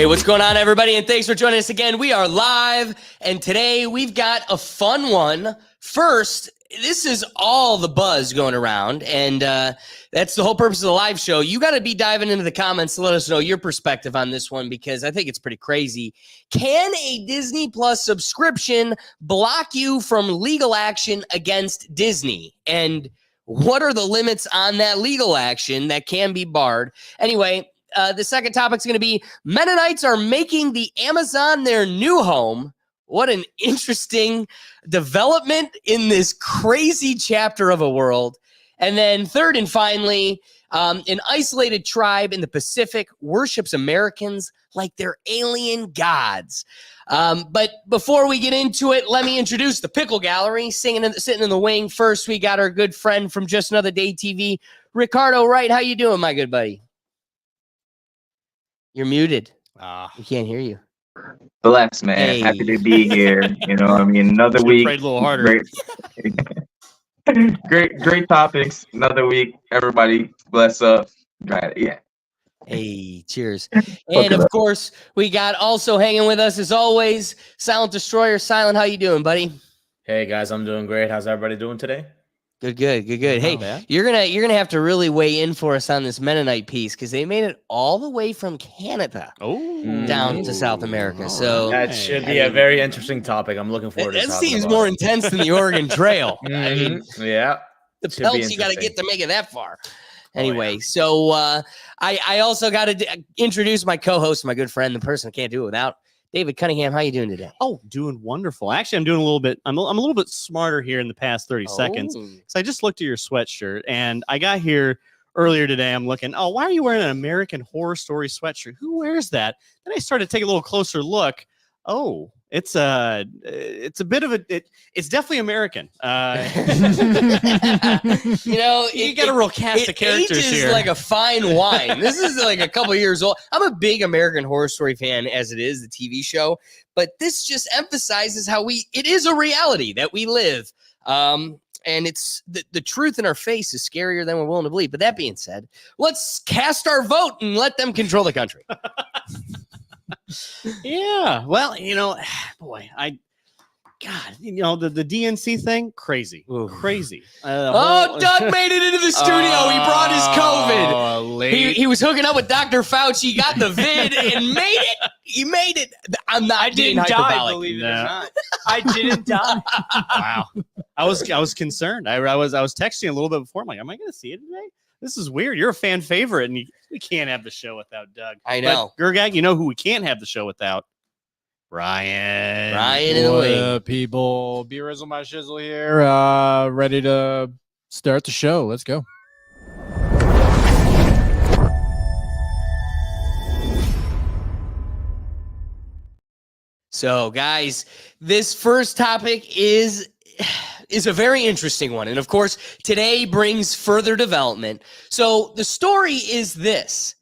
Hey, what's going on, everybody? And thanks for joining us again. We are live, and today we've got a fun one. First, this is all the buzz going around, and that's the whole purpose of the live show. You got to be diving into the comments to let us know your perspective on this one, because I think it's pretty crazy. Can a Disney Plus subscription block you from legal action against Disney? And what are the limits on that legal action that can be barred? Anyway, the second topic is going to be Mennonites are making the Amazon their new home. What an interesting development in this crazy chapter of a world. And then third and finally, an isolated tribe in the Pacific worships Americans like they're alien gods. But before we get into it, let me introduce the Pickle Gallery. Sitting in the wing. First, we got our good friend from Just Another Day TV, Ricardo Wright. How you doing, my good buddy? You're muted. We can't hear you. Bless, man. Hey. Happy to be here. You know, I mean, another week. Prayed a little harder. Great topics. Another week. Everybody, bless up. Yeah. Hey, cheers. And of course, we got also hanging with us as always, Silent Destroyer. Silent, how you doing, buddy? Hey guys, I'm doing great. How's everybody doing today? Good. Hey, bad. you're gonna have to really weigh in for us on this Mennonite piece, because they made it all the way from Canada down to South America. So That should be a very interesting topic. I'm looking forward to that talking seems about more it. intense than the Oregon Trail. I mean, Yeah. the Should be pelts you got to interesting. get to make it that far. Anyway, so I also got to introduce my co-host, my good friend, the person I can't do it without, David Cunningham. How you doing today? Oh, doing wonderful. Actually, I'm doing a little bit. I'm a little bit smarter here in the past 30 seconds. Oh. So I just looked at your sweatshirt, and I got here earlier today. I'm looking. Oh, why are you wearing an American Horror Story sweatshirt? Who wears that? Then I started to take a little closer look. Oh, it's a bit of a. It's definitely American. You know, You got a real cast of characters ages here. like a fine wine. This is like a couple years old. I'm a big American Horror Story fan, as it is the TV show, but this just emphasizes how it is a reality that we live. And it's the truth in our face is scarier than we're willing to believe. But that being said, let's cast our vote and let them control the country. Yeah. Well, boy, God, the DNC thing, crazy, Ooh. crazy. Doug made it into the studio. He brought his COVID. Oh, He was hooking up with Dr. Fauci, got the vid, and made it. He made it. I'm not. I being didn't die, hyperbolic. believe it No. or not. I didn't die. Wow. I was concerned. I was texting a little bit before. I'm like, am I going to see it today? This is weird. You're a fan favorite, and we can't have the show without Doug. I know. But, Gergag, you know who we can't have the show without? Ryan. Ryan in the wing. What people? Be Rizzle My Shizzle here. Ready to start the show. Let's go. So, guys, this first topic is a very interesting one. And, of course, today brings further development. So the story is this.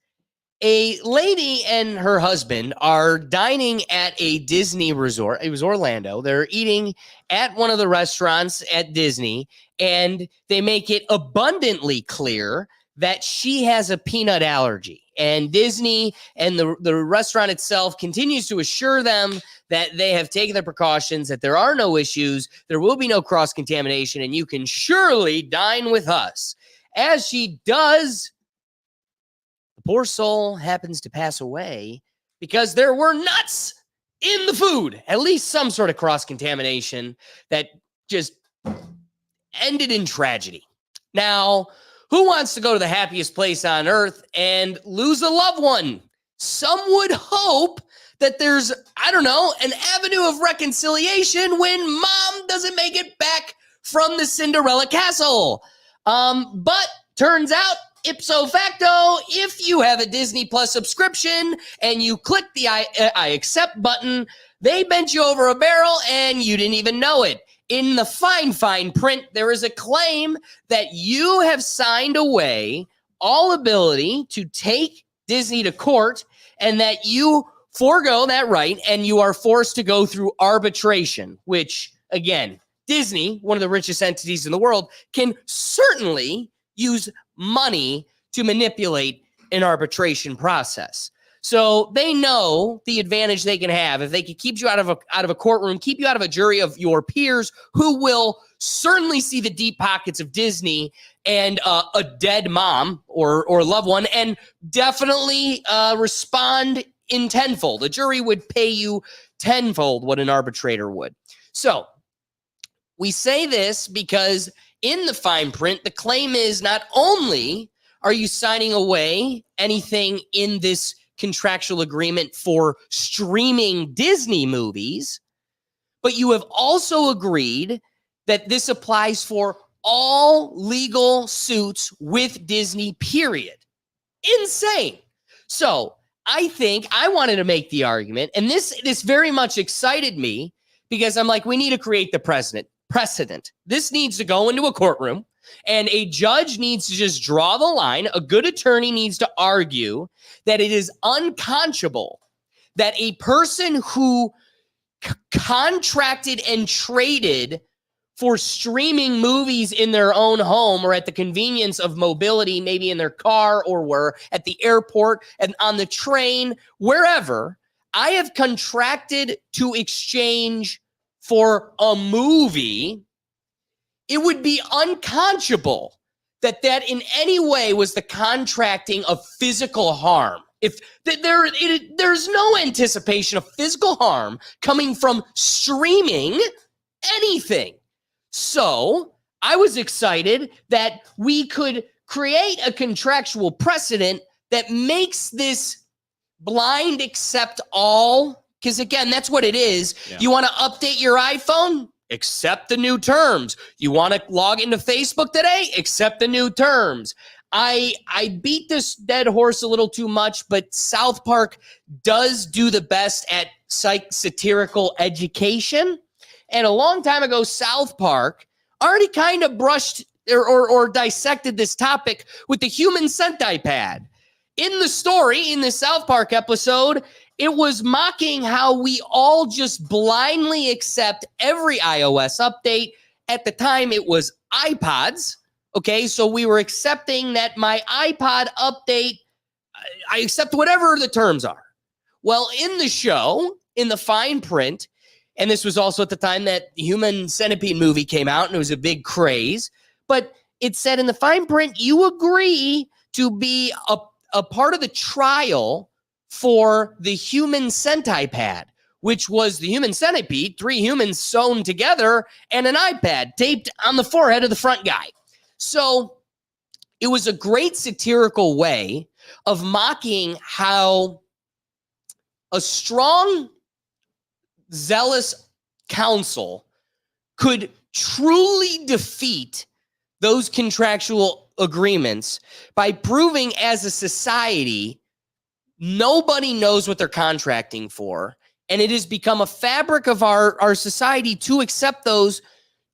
A lady and her husband are dining at a Disney resort. It was Orlando. They're eating at one of the restaurants at Disney, and they make it abundantly clear that she has a peanut allergy. And Disney and the restaurant itself continues to assure them that they have taken the precautions, that there are no issues, there will be no cross-contamination, and you can surely dine with us. As she does, the poor soul happens to pass away because there were nuts in the food, at least some sort of cross-contamination that just ended in tragedy. Now, who wants to go to the happiest place on earth and lose a loved one? Some would hope that there's, I don't know, an avenue of reconciliation when mom doesn't make it back from the Cinderella castle. But turns out, ipso facto, if you have a Disney Plus subscription and you click the I accept button, they bent you over a barrel and you didn't even know it. In the fine print, there is a claim that you have signed away all ability to take Disney to court and that you forego that right and you are forced to go through arbitration, which, again, Disney, one of the richest entities in the world, can certainly use money to manipulate an arbitration process. So they know the advantage they can have if they can keep you out of a courtroom, keep you out of a jury of your peers who will certainly see the deep pockets of Disney and a dead mom or loved one and definitely respond in tenfold. A jury would pay you tenfold what an arbitrator would. So we say this because in the fine print, the claim is not only are you signing away anything in this contractual agreement for streaming Disney movies, but you have also agreed that this applies for all legal suits with Disney, period. Insane. So I think I wanted to make the argument, and this very much excited me because I'm like, we need to create the precedent. This needs to go into a courtroom, and a judge needs to just draw the line. A good attorney needs to argue that it is unconscionable that a person who contracted and traded for streaming movies in their own home or at the convenience of mobility, maybe in their car or where at the airport and on the train, wherever, I have contracted to exchange for a movie, it would be unconscionable that in any way was the contracting of physical harm. If there's no anticipation of physical harm coming from streaming anything. So I was excited that we could create a contractual precedent that makes this blind accept all. Because again, that's what it is. Yeah. You want to update your iPhone? Accept the new terms. You want to log into Facebook today? Accept the new terms. I beat this dead horse a little too much, but South Park does do the best at satirical education. And a long time ago, South Park already kind of brushed or dissected this topic with the human centipede. In the story, in the South Park episode, it was mocking how we all just blindly accept every iOS update. At the time, it was iPods. Okay, so we were accepting that my iPod update, I accept whatever the terms are. Well, in the show, in the fine print, and this was also at the time that the Human Centipede movie came out and it was a big craze, but it said in the fine print, you agree to be a part of the trial for the human centipede, which was the human centipede, 3 humans sewn together, and an iPad taped on the forehead of the front guy. So it was a great satirical way of mocking how a strong, zealous council could truly defeat those contractual agreements by proving as a society nobody knows what they're contracting for, and it has become a fabric of our society to accept those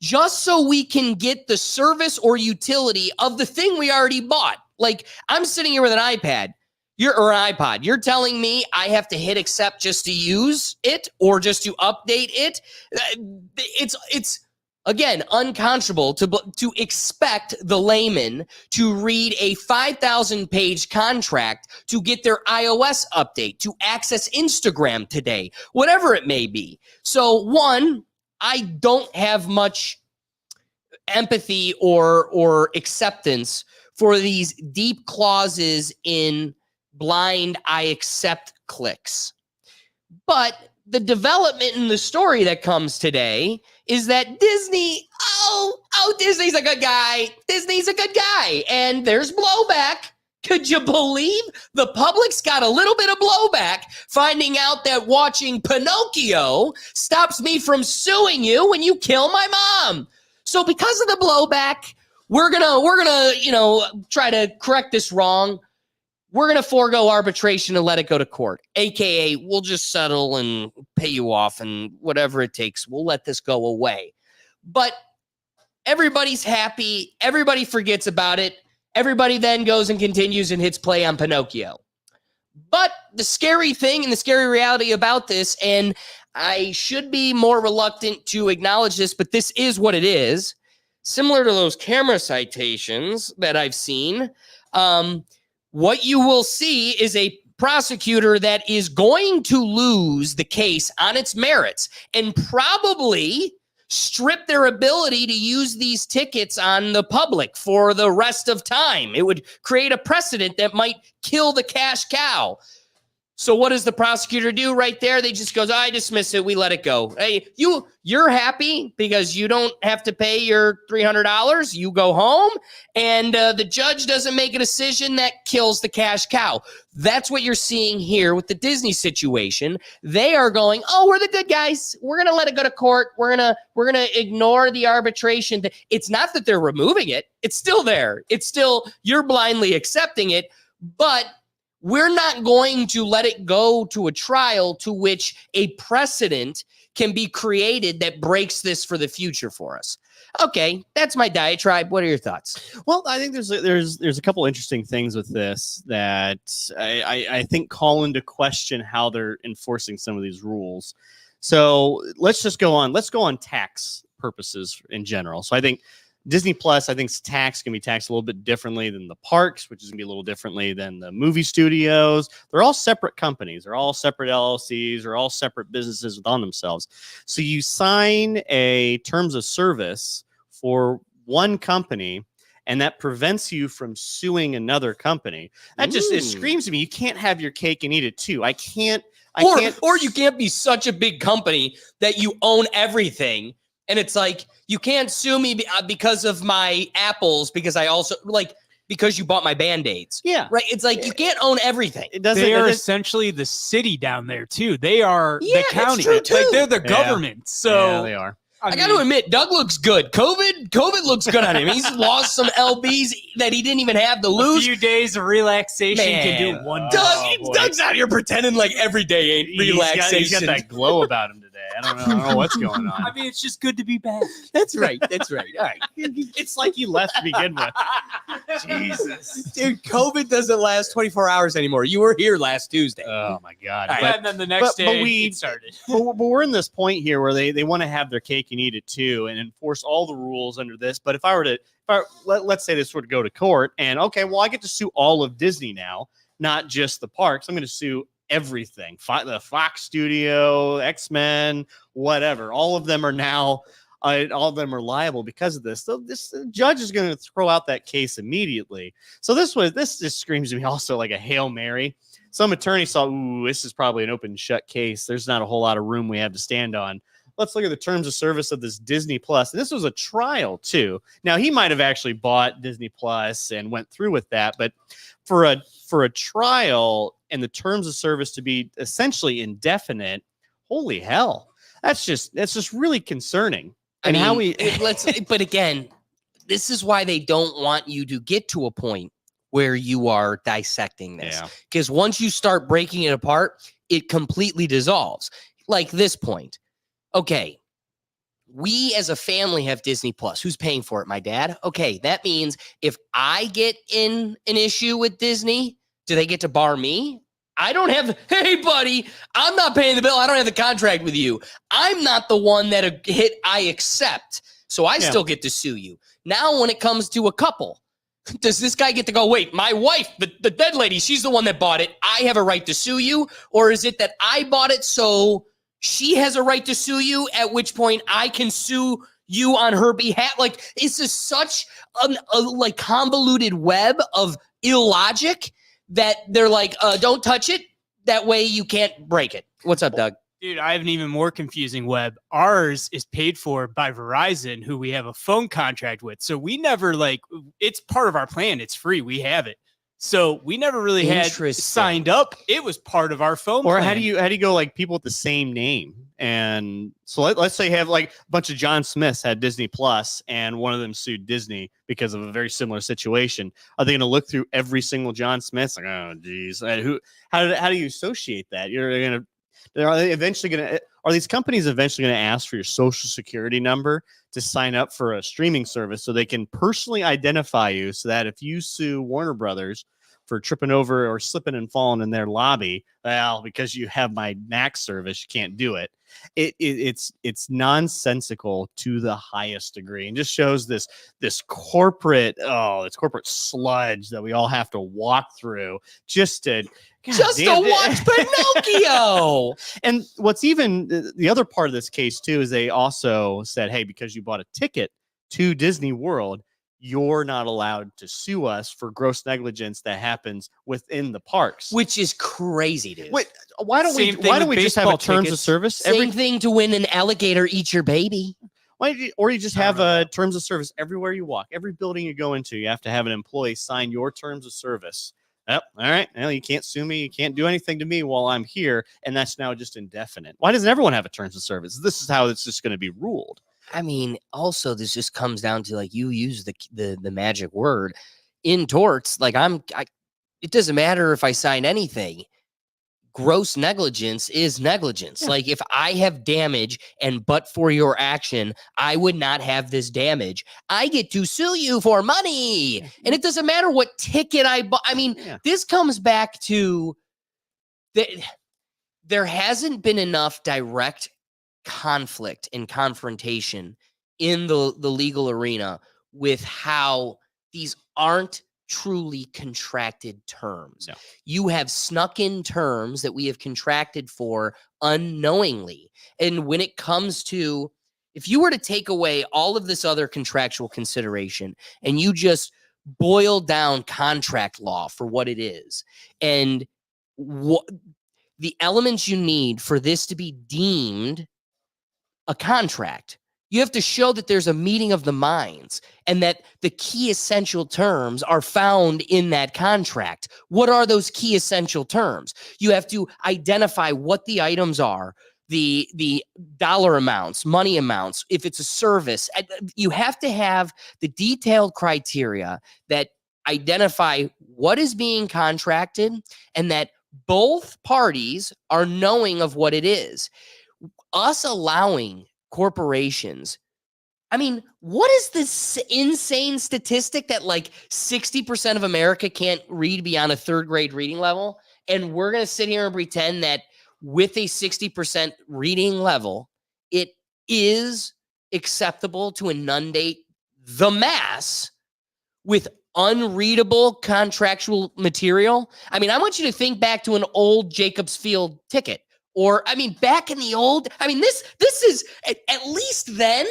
just so we can get the service or utility of the thing we already bought. Like, I'm sitting here with an iPad or an iPod. You're telling me I have to hit accept just to use it or just to update it? It's again, unconscionable to expect the layman to read a 5,000-page contract to get their iOS update, to access Instagram today, whatever it may be. So, one, I don't have much empathy or acceptance for these deep clauses in blind I accept clicks. But the development in the story that comes today is that Disney, Disney's a good guy. Disney's a good guy. And there's blowback. Could you believe the public's got a little bit of blowback finding out that watching Pinocchio stops me from suing you when you kill my mom? So because of the blowback, we're gonna try to correct this wrong. We're going to forego arbitration and let it go to court, AKA we'll just settle and pay you off and whatever it takes. We'll let this go away. But everybody's happy. Everybody forgets about it. Everybody then goes and continues and hits play on Pinocchio. But the scary thing and the scary reality about this, and I should be more reluctant to acknowledge this, but this is what it is. Similar to those camera citations that I've seen, what you will see is a prosecutor that is going to lose the case on its merits and probably strip their ability to use these tickets on the public for the rest of time. It would create a precedent that might kill the cash cow. So what does the prosecutor do right there? They just goes, I dismiss it. We let it go. Hey, you're happy because you don't have to pay your $300. You go home and the judge doesn't make a decision that kills the cash cow. That's what you're seeing here with the Disney situation. They are going, we're the good guys. We're going to let it go to court. We're going to ignore the arbitration. It's not that they're removing it. It's still there. It's still, you're blindly accepting it, but we're not going to let it go to a trial to which a precedent can be created that breaks this for the future for us. Okay, that's my diatribe. What are your thoughts? Well, I think there's a couple interesting things with this that I think call into question how they're enforcing some of these rules. So let's go on tax purposes in general. So I think Disney Plus, I think tax can be taxed a little bit differently than the parks, which is going to be a little differently than the movie studios. They're all separate companies. They're all separate LLCs. They're all separate businesses within themselves. So you sign a terms of service for one company, and that prevents you from suing another company. That just, it screams to me, you can't have your cake and eat it too. Or you can't be such a big company that you own everything. And it's like, you can't sue me because of my apples, because I also, because you bought my Band-Aids. Yeah. Right? It's like, you can't own everything. They are essentially the city down there, too. They are the county. True too. Like, they're the government. So yeah, they are. I got to admit, Doug looks good. COVID looks good on him. He's lost some LBs that he didn't even have to lose. A few days of relaxation can do one. Doug's out here pretending like every day ain't relaxation. He's got that glow about him today. I don't know what's going on. I mean, it's just good to be back. That's right. All right. It's like you left to begin with. Jesus. Dude, COVID doesn't last 24 hours anymore. You were here last Tuesday. Oh, my God. And then the next day, it started. But we're in this point here where they want to have their cake and eat it too and enforce all the rules under this. But let's say this were to go to court and, okay, well, I get to sue all of Disney now, not just the parks. I'm going to sue everything. The Fox Studio, X-Men, whatever. All of them are now, all of them are liable because of this. So the judge is going to throw out that case immediately. So this just screams to me also like a Hail Mary. Some attorney saw, this is probably an open shut case. There's not a whole lot of room we have to stand on. Let's look at the terms of service of this Disney Plus. And this was a trial too. Now he might have actually bought Disney Plus and went through with that, but for a trial and the terms of service to be essentially indefinite, holy hell, that's just really concerning. But again, this is why they don't want you to get to a point where you are dissecting this. Because once you start breaking it apart, it completely dissolves. Like this point. Okay, we as a family have Disney Plus. Who's paying for it? My dad? Okay, that means if I get in an issue with Disney, do they get to bar me? I don't have, hey, buddy, I'm not paying the bill. I don't have the contract with you. I'm not the one that I accept. So I still get to sue you. Now, when it comes to a couple, does this guy get to go, wait, my wife, the dead lady, she's the one that bought it. I have a right to sue you? Or is it that I bought it so she has a right to sue you, at which point I can sue you on her behalf? Like, this is such a convoluted web of illogic that they're like, don't touch it. that way you can't break it. What's up, Doug? Dude, I have an even more confusing web. Ours is paid for by Verizon, who we have a phone contract with. So we never it's part of our plan. It's free. We have it. So we never really had Interesting. signed up. It was part of our phone Or plan. how do you go like people with the same name? And so let's say you have like a bunch of John Smiths had Disney Plus and one of them sued Disney because of a very similar situation. Are they going to look through every single John Smith? Like, oh, geez, how do you associate that? Are these companies eventually going to ask for your social security number to sign up for a streaming service so they can personally identify you so that if you sue Warner Brothers for tripping over or slipping and falling in their lobby, well, because you have my Max service, you can't do it. It's nonsensical to the highest degree and just shows this corporate sludge that we all have to walk through just to watch Pinocchio. And what's even the other part of this case too is they also said, hey, because you bought a ticket to Disney World, you're not allowed to sue us for gross negligence that happens within the parks. Which is crazy, dude. Wait, why don't Same we thing with just have a baseball terms of tickets. service? Same thing to win an alligator eat your baby. Or you just have a terms of service everywhere you walk. Every building you go into, you have to have an employee sign your terms of service. Yep. All right. Well, you can't sue me. You can't do anything to me while I'm here. And that's now just indefinite. Why doesn't everyone have a terms of service? This is how it's just going to be ruled. I mean, also this just comes down to like you use the magic word in torts. Like it doesn't matter if I sign anything. Gross negligence is negligence. Yeah. Like if I have damage and but for your action, I would not have this damage. I get to sue you for money. And it doesn't matter what ticket I bought. I mean, this comes back to there hasn't been enough direct conflict and confrontation in the legal arena with how these aren't truly contracted terms. No. You have snuck in terms that we have contracted for unknowingly. And when it comes to, if you were to take away all of this other contractual consideration and you just boil down contract law for what it is and what the elements you need for this to be deemed a contract, you have to show that there's a meeting of the minds and that the key essential terms are found in that contract. What are those key essential terms? You have to identify what the items are, the dollar amounts, money amounts. If it's a service, you have to have the detailed criteria that identify what is being contracted and that both parties are knowing of what it is. Us allowing corporations, I mean, what is this insane statistic that like 60% of America can't read beyond a third grade reading level? And we're going to sit here and pretend that with a 60% reading level, it is acceptable to inundate the mass with unreadable contractual material. I mean, I want you to think back to an old Jacobs Field ticket. Or, I mean, back in the old, I mean, this is, at least then,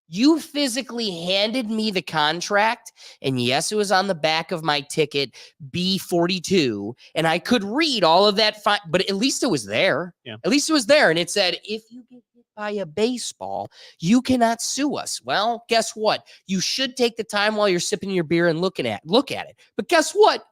you physically handed me the contract, and yes, it was on the back of my ticket, B42, and I could read all of that, but at least it was there. Yeah. At least it was there, and it said, if you get hit by a baseball, you cannot sue us. Well, guess what? You should take the time while you're sipping your beer and look at it. But guess what?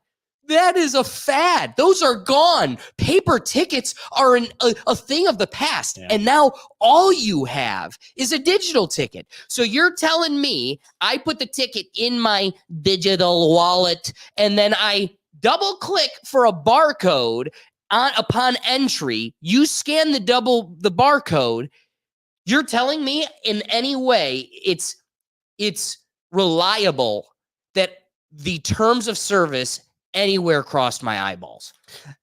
That is a fad. Those are gone. Paper tickets are a thing of the past. Yeah. And now all you have is a digital ticket. So you're telling me I put the ticket in my digital wallet and then I double click for a barcode upon entry. You scan the barcode. You're telling me in any way it's reliable that the terms of service anywhere crossed my eyeballs.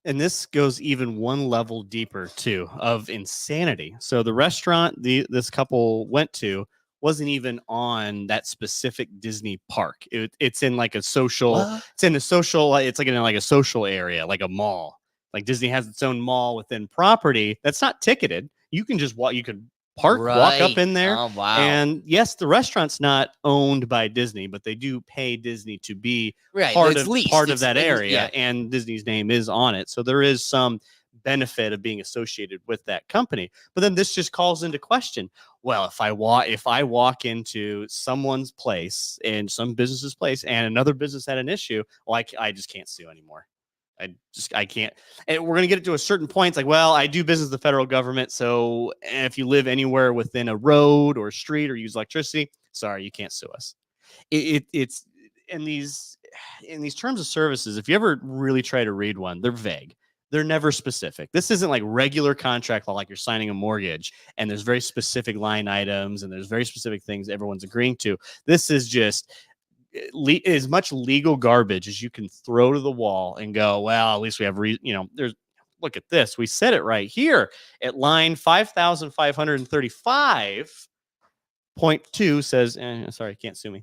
And this goes even one level deeper too of insanity. So the restaurant this couple went to wasn't even on that specific Disney park. It's in like a social. What? It's in a social. It's like in like a social area, like a mall. Like Disney has its own mall within property that's not ticketed. You can just walk. You could park, walk up in there. Oh, wow. And yes, the restaurant's not owned by Disney, but they do pay Disney to be right. part It's of leased. part of It's- that area, yeah. and Disney's name is on it. So there is some benefit of being associated with that company. But then this just calls into question, well, if I walk into someone's place, in some business's place, and another business had an issue, well, I just can't sue anymore. I can't. And we're going to get it to a certain point. It's like, well, I do business with the federal government. So if you live anywhere within a road or street or use electricity, sorry, you can't sue us. It's in these terms of services. If you ever really try to read one, they're vague. They're never specific. This isn't like regular contract law, like you're signing a mortgage and there's very specific line items and there's very specific things everyone's agreeing to. This is just as much legal garbage as you can throw to the wall and go, well, at least we have, there's, look at this. We said it right here at line 5,535.2 says, sorry, can't sue me.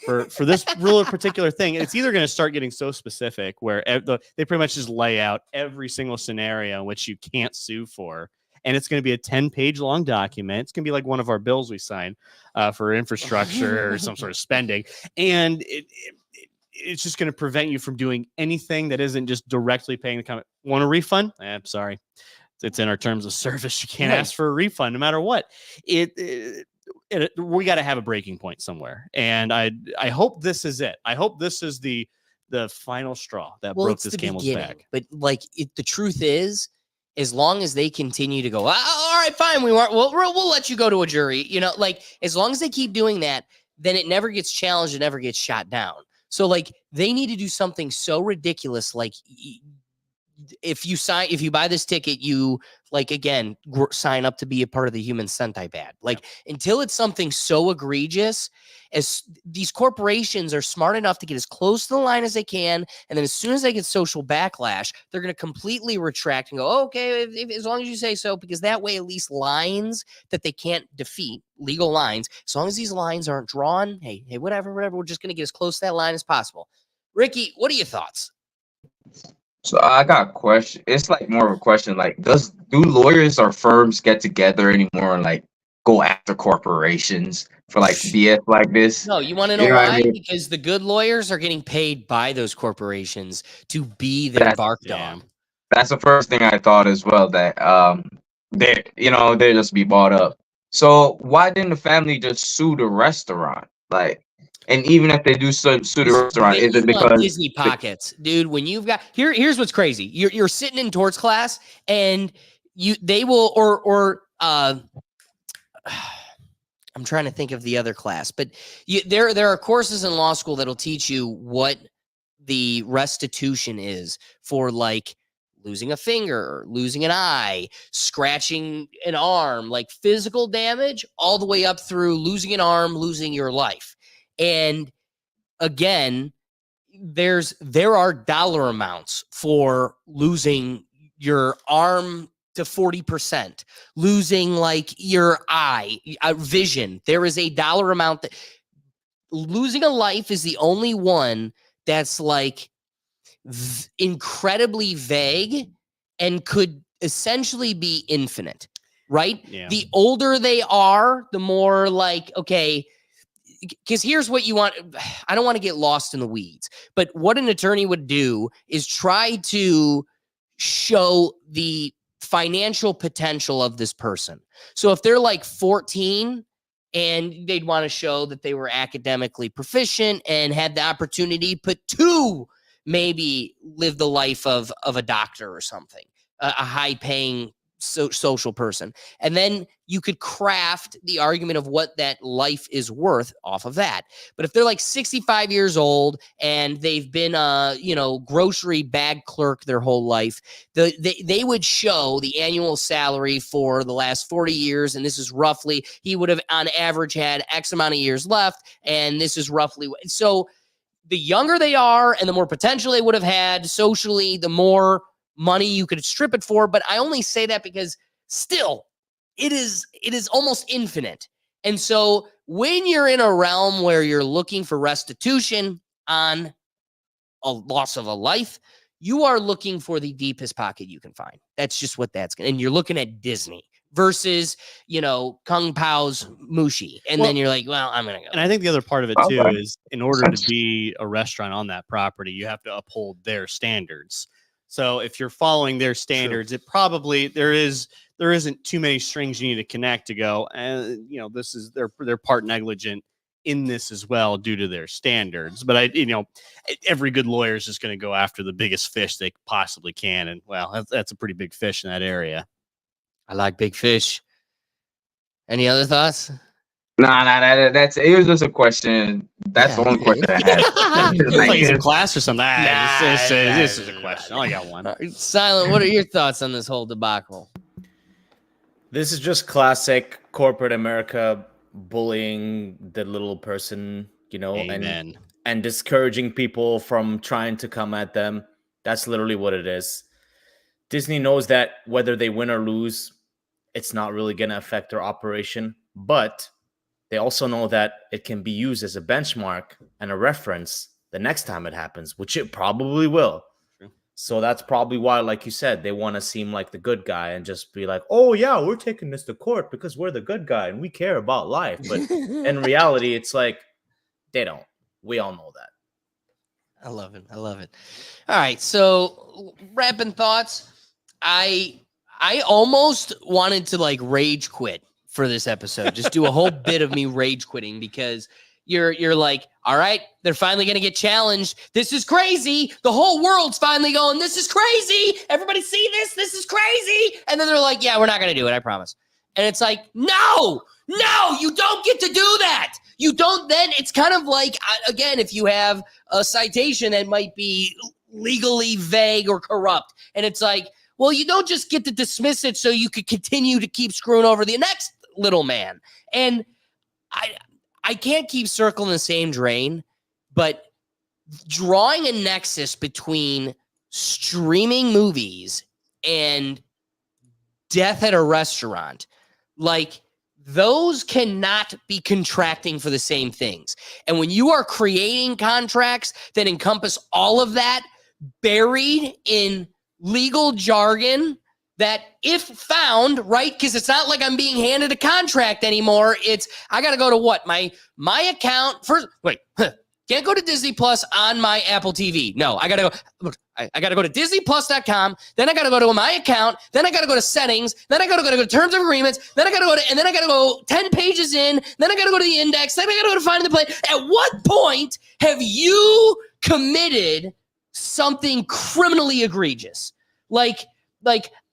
For this really particular thing, it's either going to start getting so specific where they pretty much just lay out every single scenario in which you can't sue for. And it's going to be a 10-page long document. It's going to be like one of our bills we sign for infrastructure or some sort of spending. And it's just going to prevent you from doing anything that isn't just directly paying the company. Want a refund? I'm sorry. It's in our terms of service. You can't ask for a refund no matter what. We got to have a breaking point somewhere. And I hope this is it. I hope this is the final straw that broke this camel's back. But like the truth is, as long as they continue to go, all right, fine, we'll let you go to a jury. Like as long as they keep doing that, then it never gets challenged and never gets shot down. So like they need to do something so ridiculous, like if you buy this ticket, you sign up to be a part of the human centipede. Like until it's something so egregious, as these corporations are smart enough to get as close to the line as they can. And then as soon as they get social backlash, they're going to completely retract and go, oh, okay, as long as you say so, because that way, at least lines that they can't defeat, legal lines, as long as these lines aren't drawn, hey, whatever, we're just going to get as close to that line as possible. Ricky, what are your thoughts? So I got a question. It's like more of a question. Like, do lawyers or firms get together anymore and like go after corporations for like BS like this? No, you want to know You know what why? I mean? Because the good lawyers are getting paid by those corporations to be their bark dog. That's the first thing I thought as well. That they just be bought up. So why didn't the family just sue the restaurant? Like, and even if they do sue the restaurant, is it because Disney pockets, dude? When you've got here's what's crazy. You're sitting in torts class, and they will I'm trying to think of the other class, but there are courses in law school that'll teach you what the restitution is for like losing a finger, losing an eye, scratching an arm, like physical damage, all the way up through losing an arm, losing your life. And again, there are dollar amounts for losing your arm to 40%, losing like your eye, vision. There is a dollar amount that losing a life is the only one that's like incredibly vague and could essentially be infinite, right? Yeah. The older they are, the more like, okay, because here's what you want. I don't want to get lost in the weeds, but what an attorney would do is try to show the financial potential of this person. So if they're like 14 and they'd want to show that they were academically proficient and had the opportunity to maybe live the life of a doctor or something, a high paying social person. And then you could craft the argument of what that life is worth off of that. But if they're like 65 years old and they've been a grocery bag clerk their whole life, they would show the annual salary for the last 40 years. And this is roughly, he would have on average had X amount of years left. And this is roughly, so the younger they are and the more potential they would have had socially, the more money you could strip it for. But I only say that because still it is almost infinite. And so when you're in a realm where you're looking for restitution on a loss of a life, you are looking for the deepest pocket you can find. That's just what and you're looking at Disney versus, Kung Pao's Mushi. And then you're like, well, I'm going to go. And I think the other part of it too Okay. is in order to be a restaurant on that property, you have to uphold their standards. So if you're following their standards, it probably there isn't too many strings you need to connect to go. And this is they're part negligent in this as well due to their standards. But every good lawyer is just going to go after the biggest fish they possibly can, and well, that's a pretty big fish in that area. I like big fish. Any other thoughts? Nah, that's it was just a question. That's the only question I had. It's Like, like it's a class or something. This is a nah. question. I only got one. Silent, what are your thoughts on this whole debacle? This is just classic corporate America bullying the little person, Amen. and discouraging people from trying to come at them. That's literally what it is. Disney knows that whether they win or lose, it's not really going to affect their operation, but they also know that it can be used as a benchmark and a reference the next time it happens, which it probably will. True. So that's probably why, like you said, they want to seem like the good guy and just be like, oh, yeah, we're taking this to court because we're the good guy and we care about life. But in reality, it's like they don't. We all know that. I love it. All right, so wrapping thoughts. I almost wanted to rage quit for this episode. Just do a whole bit of me rage quitting because you're like, all right, they're finally going to get challenged. This is crazy. The whole world's finally going, this is crazy. Everybody see this? This is crazy. And then they're like, yeah, we're not going to do it. I promise. And it's like, no, you don't get to do that. You don't. Then it's kind of like, again, if you have a citation that might be legally vague or corrupt, and it's like, well, you don't just get to dismiss it so you could continue to keep screwing over the next little man. And I can't keep circling the same drain, but drawing a nexus between streaming movies and death at a restaurant, those cannot be contracting for the same things. And when you are creating contracts that encompass all of that buried in legal jargon that if found, right? Because it's not like I'm being handed a contract anymore. It's, I got to go to what? My account first. Wait, can't go to Disney Plus on my Apple TV. No, I got to go. I got to go to DisneyPlus.com. Then I got to go to my account. Then I got to go to settings. Then I got to go to terms of agreements. Then I got to go to, and then I got to go 10 pages in. Then I got to go to the index. Then I got to go to finding the play. At what point have you committed something criminally egregious? Like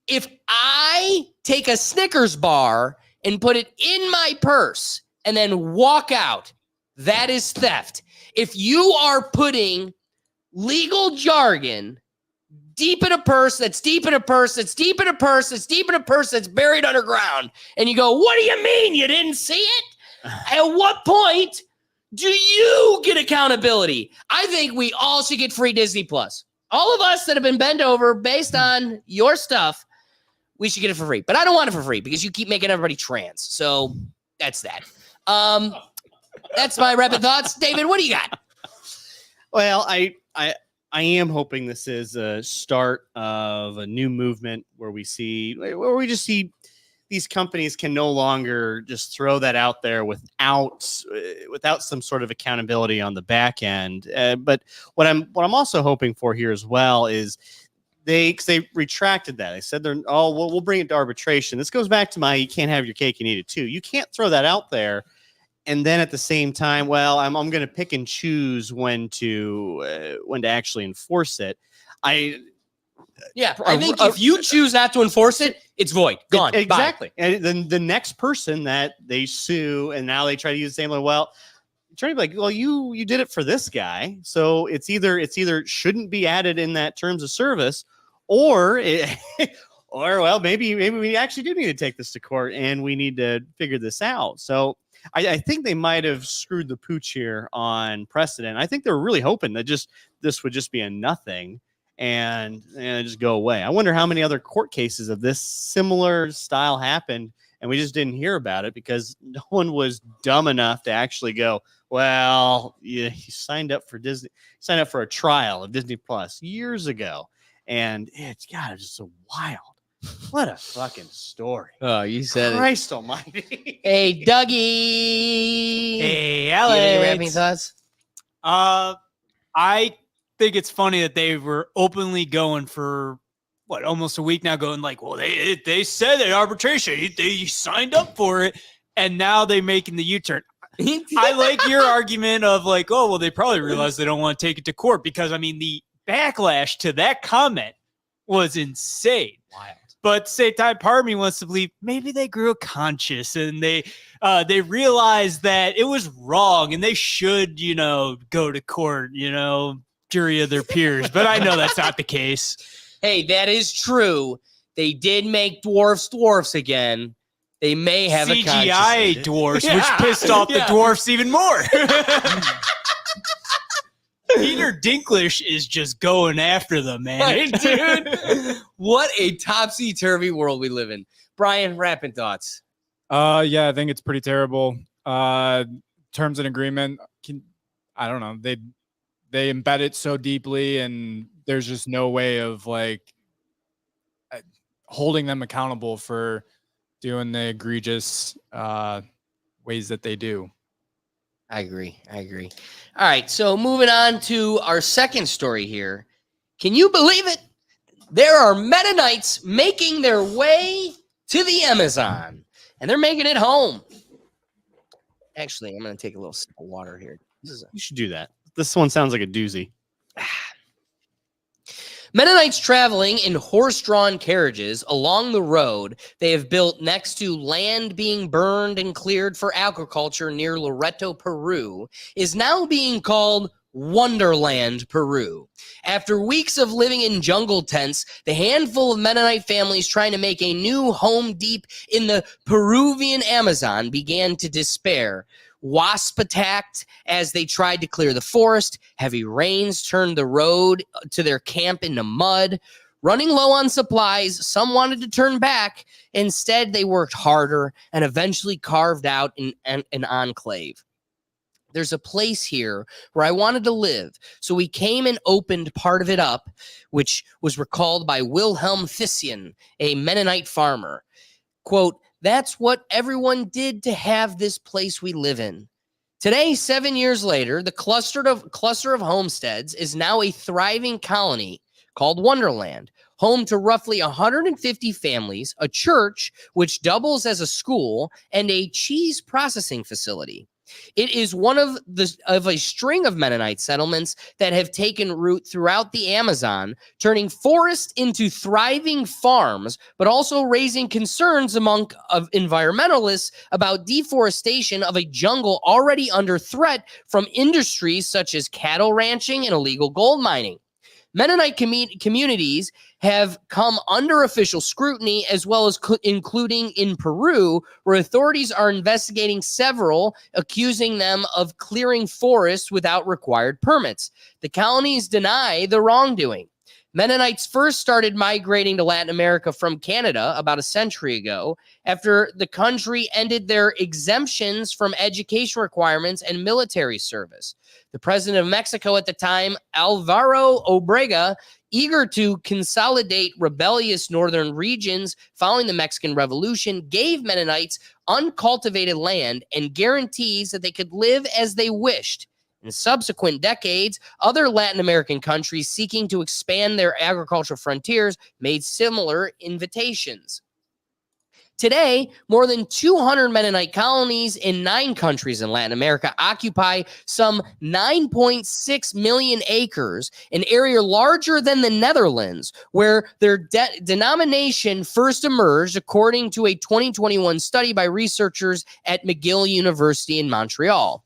if I take a Snickers bar and put it in my purse and then walk out, that is theft. If you are putting legal jargon deep in a purse, that's deep in a purse, that's deep in a purse, that's deep in a purse, that's buried underground, and you go, what do you mean you didn't see it? At what point do you get accountability? I think we all should get free Disney Plus. All of us that have been bent over based on your stuff, we should get it for free. But I don't want it for free because you keep making everybody trans. So that's that. That's my rapid thoughts. David, what do you got? Well, I am hoping this is a start of a new movement where we just see these companies can no longer just throw that out there without some sort of accountability on the back end. But what I'm also hoping for here as well is they retracted that. They said we'll bring it to arbitration. This goes back to you can't have your cake and eat it too. You can't throw that out there. And then at the same time, well, I'm going to pick and choose when to actually enforce it. I think if you choose not to enforce it, it's void. Gone. Exactly. Bye. And then the next person that they sue and now they try to use the same, well, you're trying to be like, well, you did it for this guy. So it's either shouldn't be added in that terms of service or well, maybe we actually do need to take this to court and we need to figure this out. So I think they might have screwed the pooch here on precedent. I think they were really hoping that this would just be a nothing and just go away. I wonder how many other court cases of this similar style happened and we just didn't hear about it because no one was dumb enough to actually go, well, you signed up for a trial of Disney Plus years ago. And it's just so wild. What a fucking story. Oh, you said it. Christ almighty. Hey, Dougie. Hey, Do you have any rapping Alex. thoughts? I think it's funny that they were openly going for almost a week now, going like, well, they said that arbitration, they signed up for it, and now they making the U-turn. I like your argument of like, oh, well, they probably realized they don't want to take it to court because I mean the backlash to that comment was insane. Wild. But at the same time, part of me wants to believe maybe they grew a conscience and they realized that it was wrong and they should, go to court, jury of their peers. But I know that's not the case. Hey, that is true. They did make dwarfs again. They may have a CGI conscience. dwarfs, Yeah. which pissed off the Yeah. dwarfs even more. Peter Dinklage is just going after them, man. Right, dude. What a topsy-turvy world we live in. Brian, rapping thoughts. Yeah, I think it's pretty terrible. Terms and agreement, I don't know. They embed it so deeply, and there's just no way of like holding them accountable for doing the egregious ways that they do. I agree. All right, so moving on to our second story here. Can you believe it? There are Mennonites making their way to the Amazon, and they're making it home. Actually, I'm going to take a little sip of water here. You should do that. This one sounds like a doozy. Mennonites traveling in horse-drawn carriages along the road they have built next to land being burned and cleared for agriculture near Loreto, Peru, is now being called Wonderland, Peru. After weeks of living in jungle tents, the handful of Mennonite families trying to make a new home deep in the Peruvian Amazon began to despair. Wasp attacked as they tried to clear the forest. Heavy rains turned the road to their camp into mud. Running low on supplies, some wanted to turn back. Instead, they worked harder and eventually carved out an enclave. There's a place here where I wanted to live, so we came and opened part of it up, which was recalled by Wilhelm Thyssen, a Mennonite farmer. Quote, "That's what everyone did to have this place we live in." Today, 7 years later, the cluster of homesteads is now a thriving colony called Wonderland, home to roughly 150 families, a church which doubles as a school, and a cheese processing facility. It is one of a string of Mennonite settlements that have taken root throughout the Amazon, turning forests into thriving farms, but also raising concerns among environmentalists about deforestation of a jungle already under threat from industries such as cattle ranching and illegal gold mining. Mennonite communities have come under official scrutiny, as well as including in Peru, where authorities are investigating several, accusing them of clearing forests without required permits. The colonies deny the wrongdoing. Mennonites first started migrating to Latin America from Canada about a century ago, after the country ended their exemptions from education requirements and military service. The president of Mexico at the time, Alvaro Obregón, eager to consolidate rebellious northern regions following the Mexican Revolution, gave Mennonites uncultivated land and guarantees that they could live as they wished. In subsequent decades, other Latin American countries seeking to expand their agricultural frontiers made similar invitations. Today, more than 200 Mennonite colonies in 9 countries in Latin America occupy some 9.6 million acres, an area larger than the Netherlands, where their denomination first emerged, according to a 2021 study by researchers at McGill University in Montreal.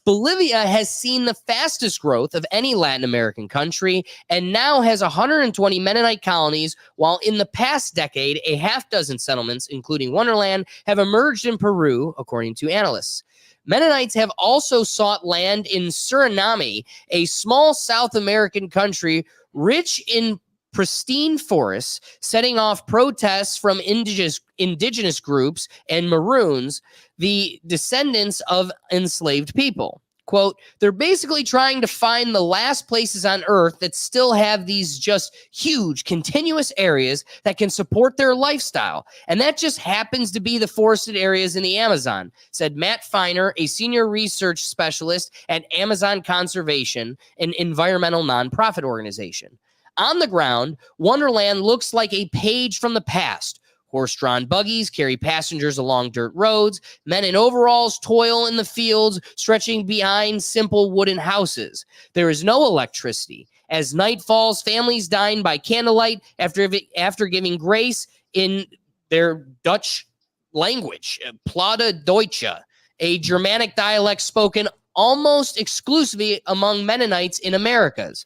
Bolivia has seen the fastest growth of any Latin American country and now has 120 Mennonite colonies, while in the past decade, a half dozen settlements, including Wonderland, have emerged in Peru, according to analysts. Mennonites have also sought land in Suriname, a small South American country rich in pristine forests, setting off protests from indigenous groups and Maroons, the descendants of enslaved people. Quote, they're basically trying to find the last places on Earth that still have these just huge, continuous areas that can support their lifestyle. And that just happens to be the forested areas in the Amazon, said Matt Feiner, a senior research specialist at Amazon Conservation, an environmental nonprofit organization. On the ground, Wonderland looks like a page from the past. Horse-drawn buggies carry passengers along dirt roads. Men in overalls toil in the fields, stretching behind simple wooden houses. There is no electricity. As night falls, families dine by candlelight after giving grace in their Dutch language, Plattdeutsche, a Germanic dialect spoken almost exclusively among Mennonites in Americas.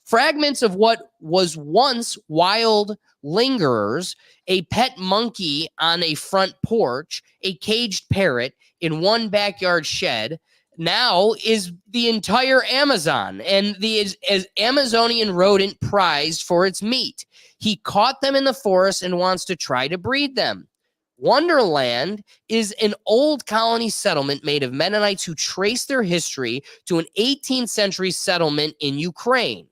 Fragments of what was once wild lingerers, a pet monkey on a front porch, a caged parrot in one backyard shed, now is the entire Amazon and the Amazonian rodent prized for its meat. He caught them in the forest and wants to try to breed them. Wonderland is an old colony settlement made of Mennonites who trace their history to an 18th century settlement in Ukraine.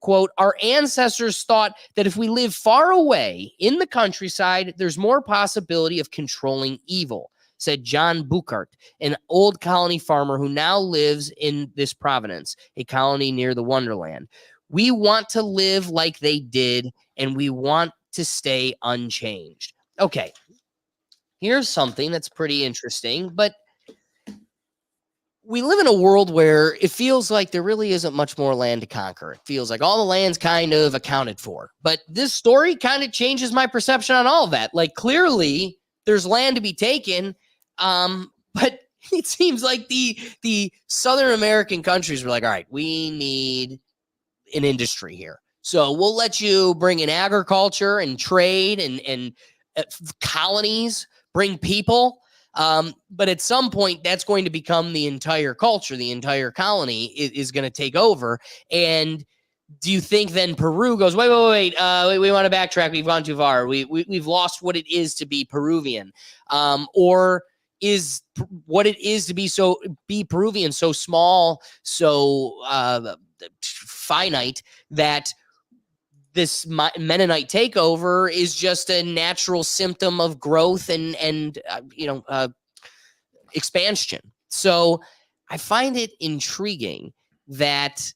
Quote, our ancestors thought that if we live far away in the countryside, there's more possibility of controlling evil, said John Buchart, an old colony farmer who now lives in this province, a colony near the Wonderland. We want to live like they did, and we want to stay unchanged. Okay, here's something that's pretty interesting, but we live in a world where it feels like there really isn't much more land to conquer. It feels like all the land's kind of accounted for. But this story kind of changes my perception on all of that. Like, clearly, there's land to be taken, but it seems like the Southern American countries were like, all right, we need an industry here. So we'll let you bring in agriculture and trade and colonies, bring people. But at some point, that's going to become the entire culture. The entire colony is going to take over. And do you think then Peru goes, wait, we want to backtrack. We've gone too far. We've lost what it is to be Peruvian. Or is what it is to be Peruvian so small, so finite that this Mennonite takeover is just a natural symptom of growth and expansion. So I find it intriguing that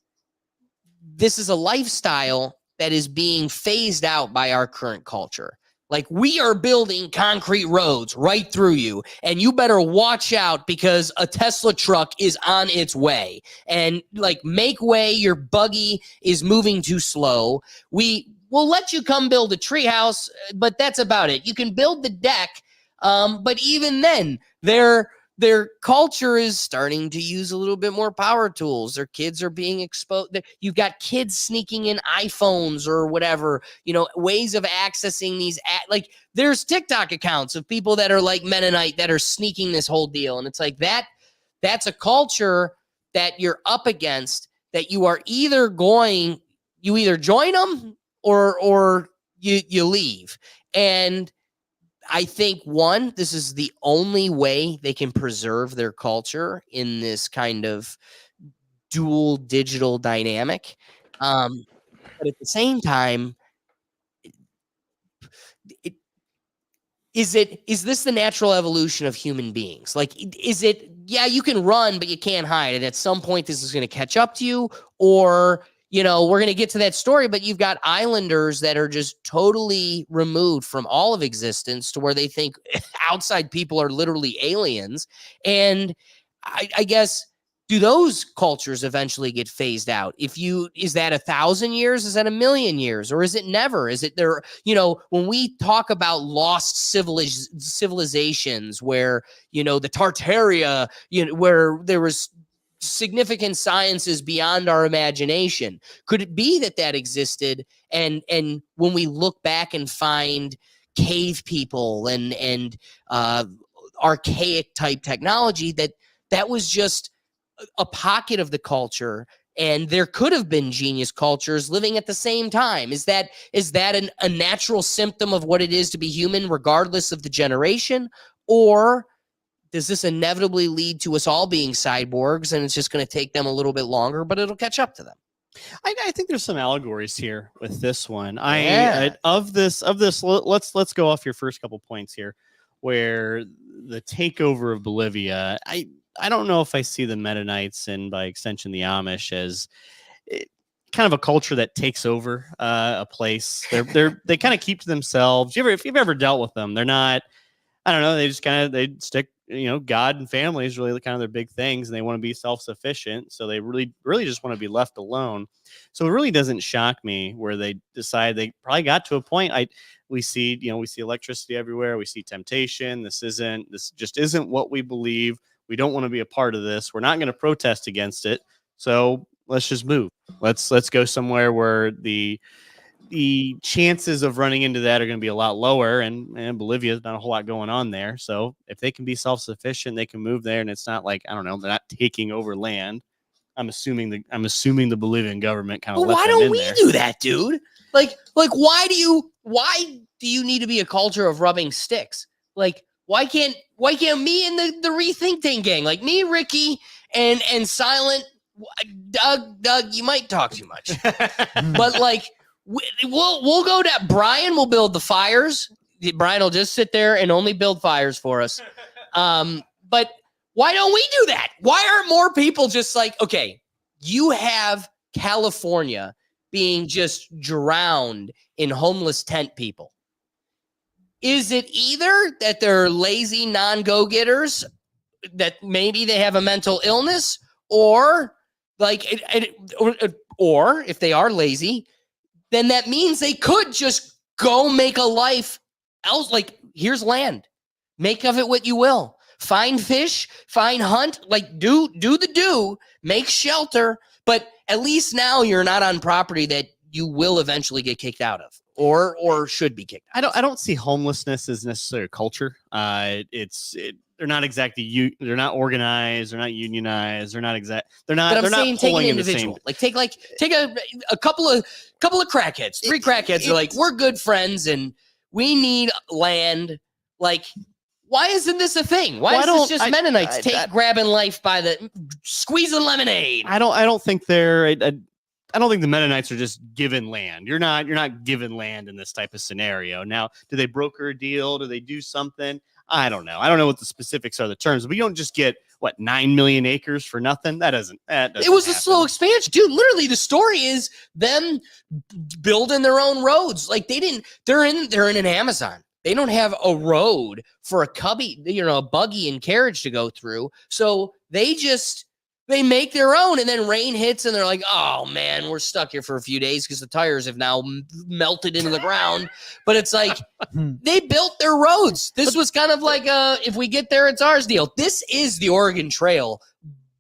this is a lifestyle that is being phased out by our current culture. Like, we are building concrete roads right through you, and you better watch out because a Tesla truck is on its way. And like, make way, your buggy is moving too slow. We will let you come build a treehouse, but that's about it. You can build the deck, but even then, their culture is starting to use a little bit more power tools. Their kids are being exposed. You've got kids sneaking in iPhones or whatever, ways of accessing these. Like, there's TikTok accounts of people that are like Mennonite that are sneaking this whole deal. And it's like that's a culture that you're up against, that you are either join them or you leave. And I think, one, this is the only way they can preserve their culture in this kind of dual digital dynamic. But at the same time, is this the natural evolution of human beings? Like, is it, yeah, you can run, but you can't hide. And at some point, this is going to catch up to you, or we're going to get to that story, but you've got islanders that are just totally removed from all of existence to where they think outside people are literally aliens. And I guess, do those cultures eventually get phased out? Is that 1,000 years? Is that 1,000,000 years? Or is it never? Is it there? When we talk about lost civilizations where, the Tartaria, where there was significant sciences beyond our imagination. Could it be that existed? And when we look back and find cave people and archaic type technology, that was just a pocket of the culture, and there could have been genius cultures living at the same time. Is that a natural symptom of what it is to be human, regardless of the generation? Or does this inevitably lead to us all being cyborgs, and it's just going to take them a little bit longer, but it'll catch up to them? I think there's some allegories here with this one. Yeah. Of this, let's go off your first couple points here, where the takeover of Bolivia. I don't know if I see the Mennonites and by extension the Amish as kind of a culture that takes over a place. They kind of keep to themselves. If you've ever dealt with them, they're not. I don't know. They just they stick. God and family is really kind of their big things, and they want to be self-sufficient. So they really just want to be left alone. So it really doesn't shock me where they decide they probably got to a point. We see electricity everywhere. We see temptation. This just isn't what we believe. We don't want to be a part of this. We're not going to protest against it. So let's just move. Let's go somewhere where the chances of running into that are going to be a lot lower, and Bolivia's not a whole lot going on there. So if they can be self-sufficient, they can move there, and it's not like, I don't know, they're not taking over land. I'm assuming the Bolivian government kind of. Well, why don't we do that, dude? Like why do you need to be a culture of rubbing sticks? Like why can't me and the Rethink Tank gang, like me, Ricky, and Silent Doug, you might talk too much, but like. We'll go to Brian. Will build the fires. Brian will just sit there and only build fires for us. But why don't we do that? Why aren't more people just like, okay, you have California being just drowned in homeless tent people. Is it either that they're lazy non-go-getters, that maybe they have a mental illness, or or if they are lazy, then that means they could just go make a life else. Like, here's land. Make of it what you will. Find fish, hunt, like do, make shelter. But at least now you're not on property that you will eventually get kicked out of or should be kicked out. I don't see homelessness as necessarily a culture. They're not exactly they're not organized, they're not unionized, they're not But I'm they're saying not take an pulling in the individual. same. Like take a couple of crackheads, 3 crackheads are like, we're good friends and we need land. Like, why isn't this a thing? Why is this just Mennonites grabbing life by the squeezing lemonade? I don't think I don't think the Mennonites are just given land. You're not given land in this type of scenario. Now, do they broker a deal? Do they do something? I don't know. I don't know what the specifics are, the terms, but you don't just get 9 million acres for nothing. That doesn't it was happen. A slow expansion, dude. Literally, the story is them building their own roads. Like they're in an Amazon. They don't have a road for a buggy and carriage to go through. So they make their own, and then rain hits, and they're like, oh, man, we're stuck here for a few days because the tires have now melted into the ground. But it's like they built their roads. This was kind of like if we get there, it's ours deal. This is the Oregon Trail,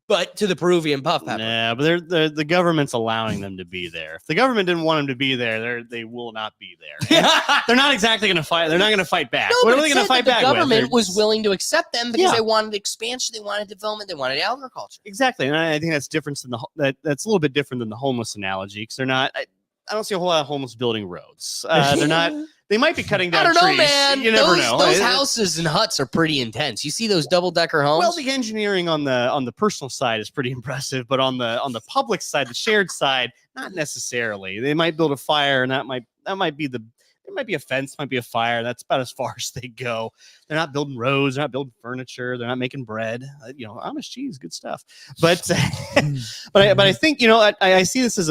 but to the Peruvian puff pepper. Yeah, but the government's allowing them to be there. If the government didn't want them to be there, they will not be there. They're not exactly going to fight. They're not going to fight back. No, what are they going to fight back with? The government was willing to accept them because Yeah. they wanted expansion, they wanted development, they wanted agriculture. Exactly, and I think that's different than that's a little bit different than the homeless analogy, because they're not. I don't see a whole lot of homeless building roads. They're not. They might be cutting down I don't know, trees. man. You never know. Those houses and huts are pretty intense. You see those double-decker homes? Well, the engineering on the personal side is pretty impressive, but on the public side, the shared side, not necessarily. They might build a fire, and that might be there might be a fence, might be a fire. That's about as far as they go. They're not building roads, they're not building furniture, they're not making bread. Amish cheese, good stuff. But but I think I see this as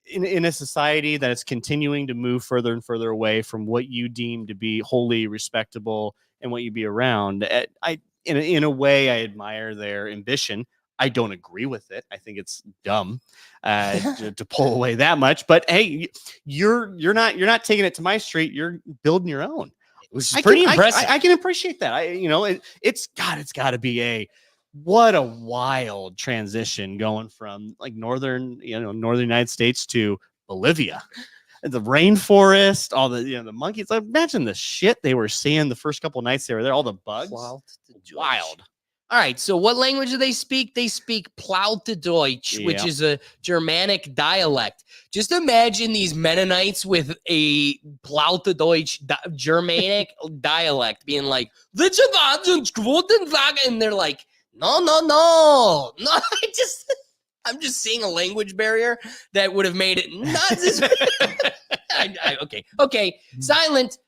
in a society that is continuing to move further and further away from what you deem to be wholly respectable and what you be around. In a way, I admire their ambition. I don't agree with it. I think it's dumb to pull away that much. But hey, you're not taking it to my street. You're building your own, which is pretty impressive. I can appreciate that. It's got to be what a wild transition going from like northern United States to Bolivia, the rainforest, all the the monkeys. Imagine the shit they were seeing the first couple of nights they were there, all the bugs. Wild. All right, so what language do they speak? They speak Plautedeutsch, which Yeah. is a Germanic dialect. Just imagine these Mennonites with a Plautedeutsch Germanic dialect being like, "Bitte warten, guten Tag," and they're like, no. I'm just seeing a language barrier that would have made it not this. Okay, silent.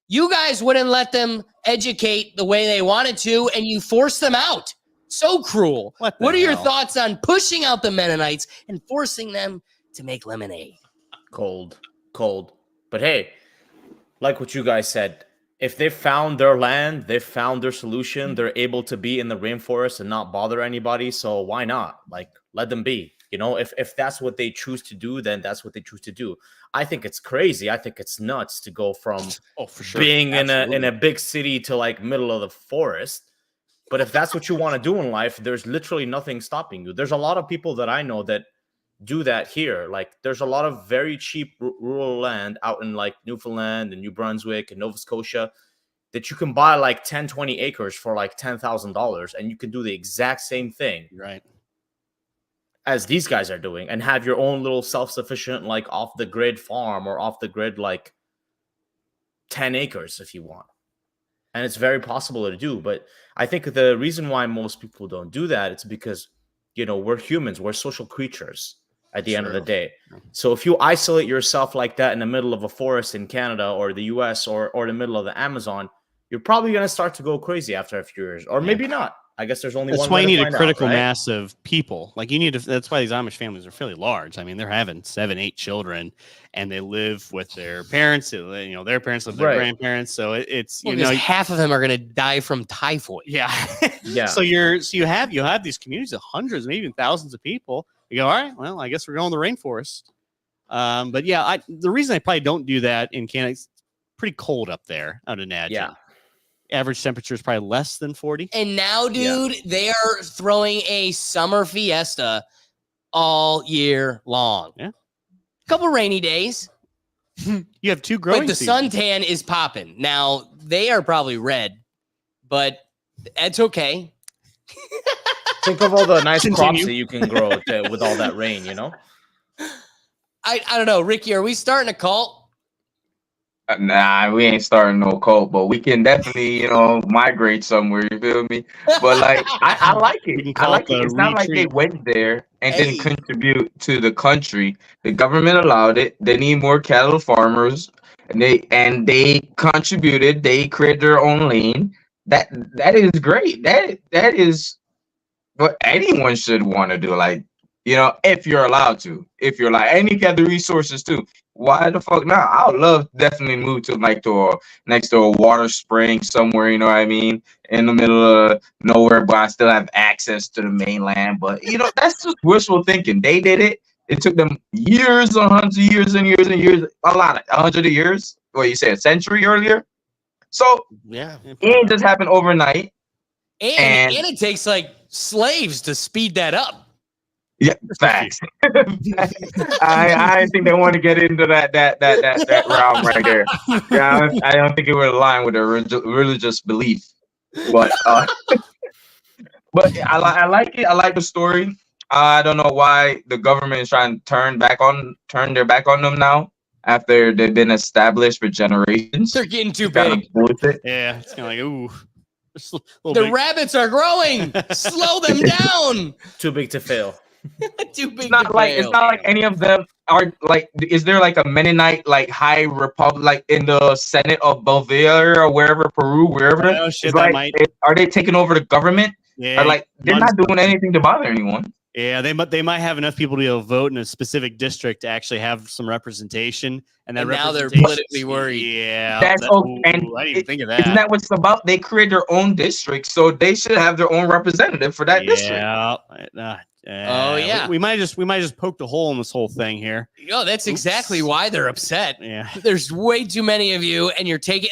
You guys wouldn't let them educate the way they wanted to, and you forced them out. So cruel. What What the are your hell? thoughts on pushing out the Mennonites and forcing them to make lemonade? Cold. But hey, like what you guys said, if they found their land, they found their solution, they're able to be in the rainforest and not bother anybody. So why not? Like, let them be. You know, if that's what they choose to do, then that's what they choose to do. I think it's crazy. I think it's nuts to go from Oh, for sure. being in Absolutely. a big city to like middle of the forest. But if that's what you want to do in life, there's literally nothing stopping you. There's a lot of people that I know that do that here. Like, there's a lot of very cheap rural land out in like Newfoundland and New Brunswick and Nova Scotia that you can buy like 10, 20 acres for like $10,000, and you can do the exact same thing Right. as these guys are doing and have your own little self-sufficient, like off the grid farm or off the grid, like 10 acres if you want. And it's very possible to do. But I think the reason why most people don't do that, it's because, you know, we're humans, we're social creatures at the end of the day. So if you isolate yourself like that in the middle of a forest in Canada or the US or the middle of the Amazon, you're probably going to start to go crazy after a few years, or maybe not. I guess there's only That's one why way you to need a find out, critical right? mass of people. Like you need to. That's why these Amish families are fairly large. I mean, they're having 7, 8 children, and they live with their parents. You know, their parents live with their Right. grandparents. So it's Well, you know, because half of them are going to die from typhoid. yeah, Yeah. So you have these communities of hundreds, maybe even thousands of people. You go, all right, well, I guess we're going to the rainforest. But yeah, the reason I probably don't do that in Canada, it's pretty cold up there. I'd imagine. Yeah. Average temperature is probably less than 40. And now, dude, they are throwing a summer fiesta all year long. Yeah. Couple rainy days, You have two growing but the seasons. suntan is popping. Now, they are probably red, but that's okay. Think of all the nice crops Continue. that you can grow with all that rain, you know? I don't know, Ricky, are we starting a cult? Nah, we ain't starting no cult, but we can definitely, you know, migrate somewhere. You feel me? But like, I like We can it. I call like it the it. It's not like they retreat. went there and Hey. didn't contribute to the country. The government allowed it. They need more cattle farmers, and they contributed. They created their own lane. That is great. That is what anyone should want to do. Like, you know, if you're allowed to, if you're like, and if you have the resources too. Why the fuck not? I would love to definitely move to like next to a water spring somewhere, you know what I mean? In the middle of nowhere, but I still have access to the mainland. But you know, that's just wishful thinking. They did it. It took them years, hundreds of years and years and years, a lot, 100 years. What you say, a century earlier? So Yeah. it didn't just happen overnight. And And- it takes like slaves to speed that up. Yeah, facts. I think they want to get into that realm right there. Yeah, I don't think it would align with their religious belief. But but I like it. I like the story. I don't know why the government is trying to turn their back on them now after they've been established for generations. They're getting too Kind of big. bullshit. Yeah, it's kind of like ooh, just a little The bit. rabbits are growing. Slow them down. Too big to fail. Too big. It's not to like fail. it's not like any of them are like. Is there like a Mennonite like high republic like in the Senate of Bolivia or wherever, Peru, wherever? Oh shit, It's that like, might. are they taking over the government? Yeah, Or like they're not doing anything to bother anyone. yeah. They might have enough people to be able to vote in a specific district to actually have some representation, and that And now they're representation- politically worried. Yeah, That's okay, and I didn't even think of that. Isn't that what it's about? They create their own district, so they should have their own representative for that district. Oh, yeah. We might just poked a hole in this whole thing here. No, that's exactly why they're upset. Yeah, There's way too many of you, and you're taking.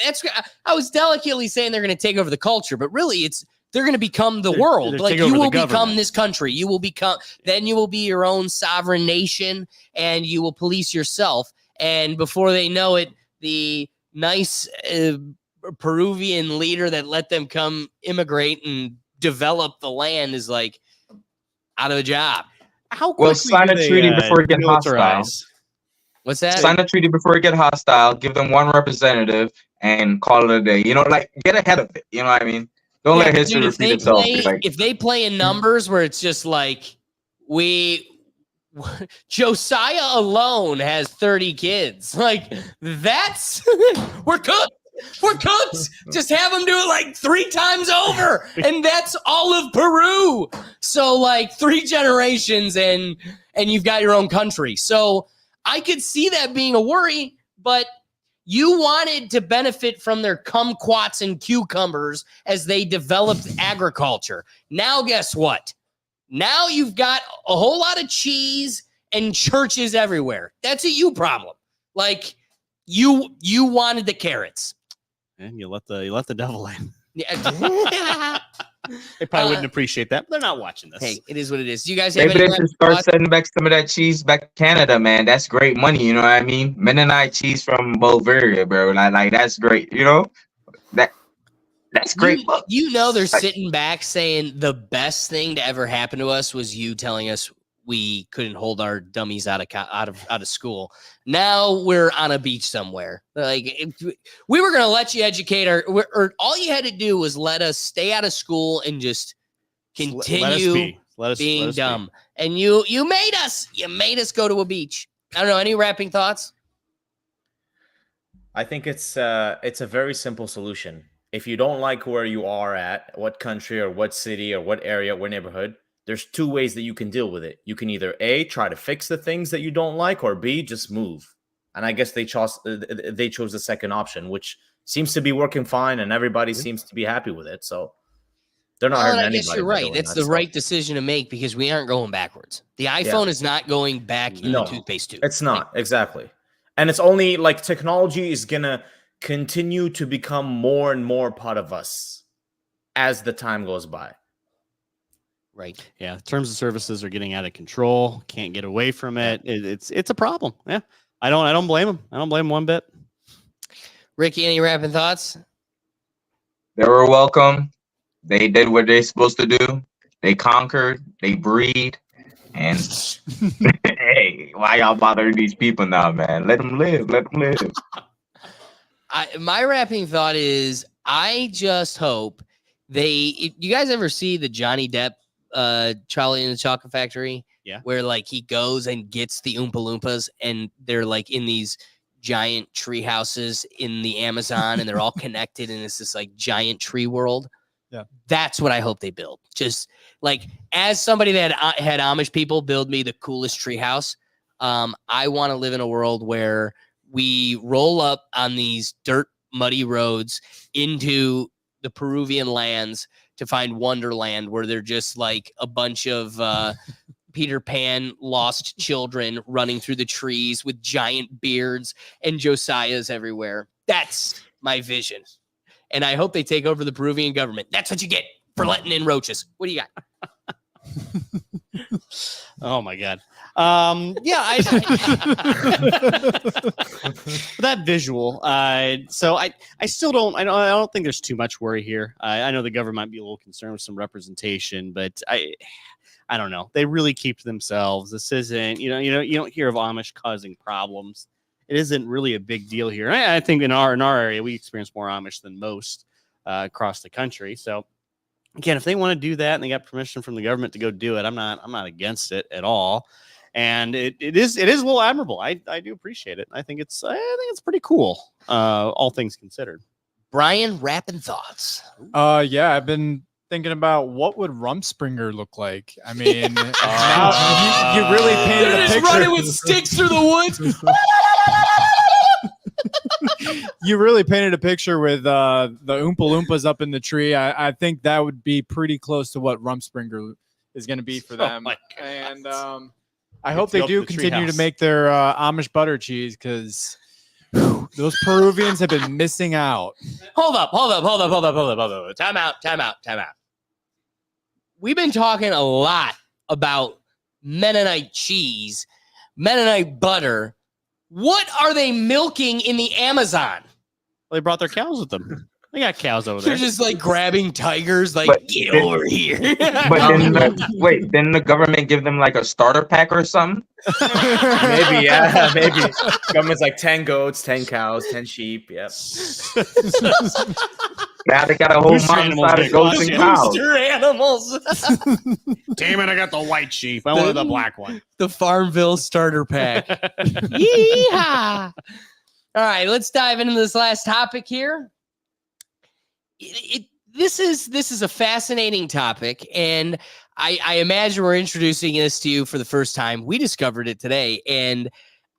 I was delicately saying they're going to take over the culture, but really, they're going to become the They're world. Like taking you over the will become government. this country. You will become. Then you will be your own sovereign nation, and you will police yourself. And before they know it, the nice Peruvian leader that let them come immigrate and develop the land is like out of a job. How Well, quickly sign do a they, treaty before it get hostile. militarize? What's that? Sign a treaty before it get hostile. Give them one representative and call it a day. You know, like get ahead of it. You know what I mean? Don't Yeah, let history dude, repeat itself. Like, if they play in numbers where it's just like Josiah alone has 30 kids, like that's we're cooked. We're cooked. Just have them do it like 3 times over, and that's all of Peru. So like 3 generations, and you've got your own country. So I could see that being a worry, but you wanted to benefit from their kumquats and cucumbers as they developed agriculture. Now, guess what? Now you've got a whole lot of cheese and churches everywhere. That's a you problem. Like you wanted the carrots. And you let the devil in. Yeah. They probably wouldn't appreciate that, but they're not watching this. Hey, it is what it is. Do you guys have maybe any they should start thoughts? sending back some of that cheese back to Canada, man. That's great money. You know what I mean? Mennonite cheese from Bulgaria, bro. Like that's great. You know that's great. You know they're sitting back saying the best thing to ever happen to us was you telling us we couldn't hold our dummies out of school. Now we're on a beach somewhere. Like if we were gonna let you educate or all you had to do was let us stay out of school and just continue being dumb. And you made us go to a beach. I don't know. Any wrapping thoughts? I think it's a very simple solution. If you don't like where you are at, what country or what city or what area, what neighborhood, there's 2 ways that you can deal with it. You can either A, try to fix the things that you don't like, or B, just move. And I guess they chose the second option, which seems to be working fine, and everybody seems to be happy with it. So they're not hurting anybody. I guess you're right. That's the right decision to make because we aren't going backwards. The iPhone is not going back in the toothpaste tube. It's not, exactly. And it's only like technology is going to continue to become more and more part of us as the time goes by. Right. Yeah. Terms of services are getting out of control. Can't get away from it. It's a problem. Yeah. I don't blame them. I don't blame them one bit. Ricky, any wrapping thoughts? They were welcome. They did what they're supposed to do. They conquered. They breed. And hey, why y'all bothering these people now, man? Let them live. Let them live. My wrapping thought is I just hope you guys ever see the Johnny Depp Charlie and the Chocolate Factory? Yeah. Where like he goes and gets the Oompa Loompas and they're like in these giant tree houses in the Amazon and they're all connected and it's this like giant tree world. Yeah. That's what I hope they build. Just like as somebody that had Amish people build me the coolest tree house, I want to live in a world where we roll up on these dirt muddy roads into the Peruvian lands to find Wonderland, where they're just like a bunch of Peter Pan lost children running through the trees with giant beards and Josiahs everywhere. That's my vision. And I hope they take over the Peruvian government. That's what you get for letting in roaches. What do you got? Oh my God. Yeah, that visual. So I still don't. I don't think there's too much worry here. I know the government might be a little concerned with some representation, but I don't know. They really keep to themselves. This isn't. You don't hear of Amish causing problems. It isn't really a big deal here. I think in our area we experience more Amish than most across the country. So. Again, if they want to do that and they got permission from the government to go do it, I'm not against it at all. And it is a little admirable. I do appreciate it. I think it's pretty cool. All things considered. Brian, wrapping thoughts. Yeah, I've been thinking about what would Rumspringa look like. I mean, you really painted They're a just picture. running with sticks through the woods. You really painted a picture with the Oompa Loompas up in the tree. I think that would be pretty close to what Rumspringa is going to be for them. my God. And I hope they do continue to make their Amish butter cheese because those Peruvians have been missing out. Hold up. Time out. We've been talking a lot about Mennonite cheese, Mennonite butter. What are they milking in the Amazon? Well, they brought their cows with them. We got cows over They're there. just like grabbing tigers, like But get did- over here. But didn't the government give them like a starter pack or something? Maybe, yeah, maybe. Government's like 10 goats, 10 cows, 10 sheep. Yep. Now they got a whole Booster animals mountainside get of goats and costumes. cows. Booster animals. Damn it, I got the white sheep. I wanted the black one. The Farmville starter pack. Yeehaw! All right, let's dive into this last topic here. This is a fascinating topic, and I imagine we're introducing this to you for the first time. We discovered it today, and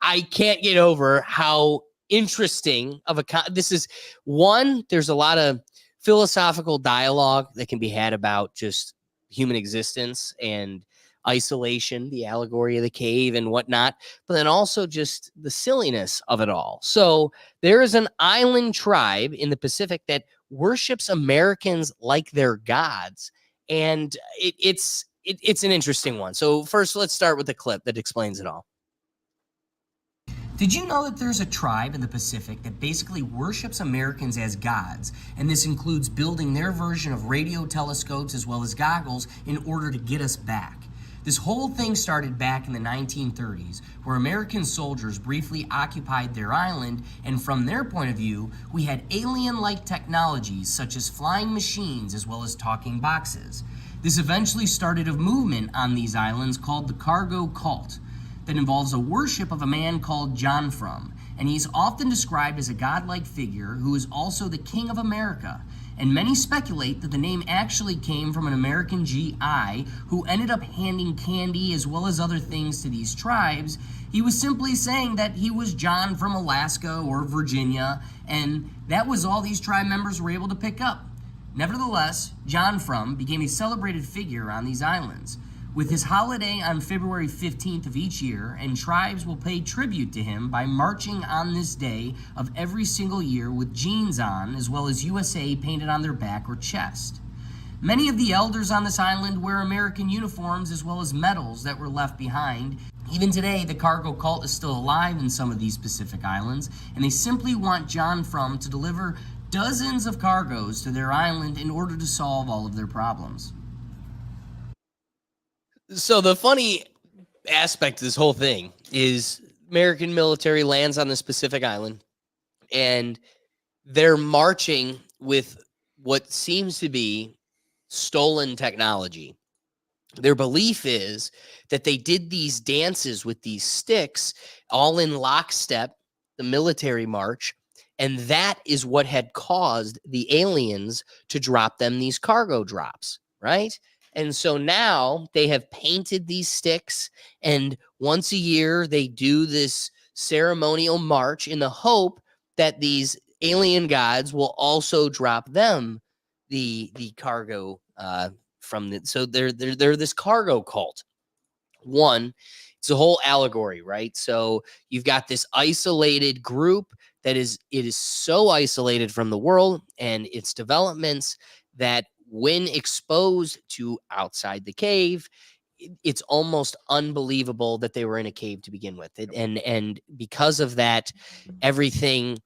I can't get over how interesting of this is. One, there's a lot of philosophical dialogue that can be had about just human existence and isolation, the allegory of the cave and whatnot, but then also just the silliness of it all. So there is an island tribe in the Pacific that worships Americans like their gods, and it's an interesting one. So first, let's start with the clip that explains it all. Did you know that there's a tribe in the Pacific that basically worships Americans as gods, and this includes building their version of radio telescopes as well as goggles in order to get us back? This whole thing started back in the 1930s, where American soldiers briefly occupied their island, and from their point of view, we had alien-like technologies such as flying machines as well as talking boxes. This eventually started a movement on these islands called the Cargo Cult that involves a worship of a man called John Frum, and he's often described as a godlike figure who is also the King of America. And many speculate that the name actually came from an American GI who ended up handing candy as well as other things to these tribes. He was simply saying that he was John from Alaska or Virginia, and that was all these tribe members were able to pick up. Nevertheless, John Frum became a celebrated figure on these islands, with his holiday on February 15th of each year, and tribes will pay tribute to him by marching on this day of every single year with jeans on, as well as USA painted on their back or chest. Many of the elders on this island wear American uniforms as well as medals that were left behind. Even today, the Cargo Cult is still alive in some of these Pacific islands, and they simply want John Frum to deliver dozens of cargoes to their island in order to solve all of their problems. So the funny aspect of this whole thing is American military lands on this Pacific island, and they're marching with what seems to be stolen technology. Their belief is that they did these dances with these sticks all in lockstep, the military march, and that is what had caused the aliens to drop them these cargo drops, right? And so now they have painted these sticks, and once a year they do this ceremonial march in the hope that these alien gods will also drop them the cargo from the. So they're this cargo cult. One, it's a whole allegory, right? So you've got this isolated group that it is so isolated from the world and its developments that when exposed to outside the cave, it's almost unbelievable that they were in a cave to begin with. And because of that, everything,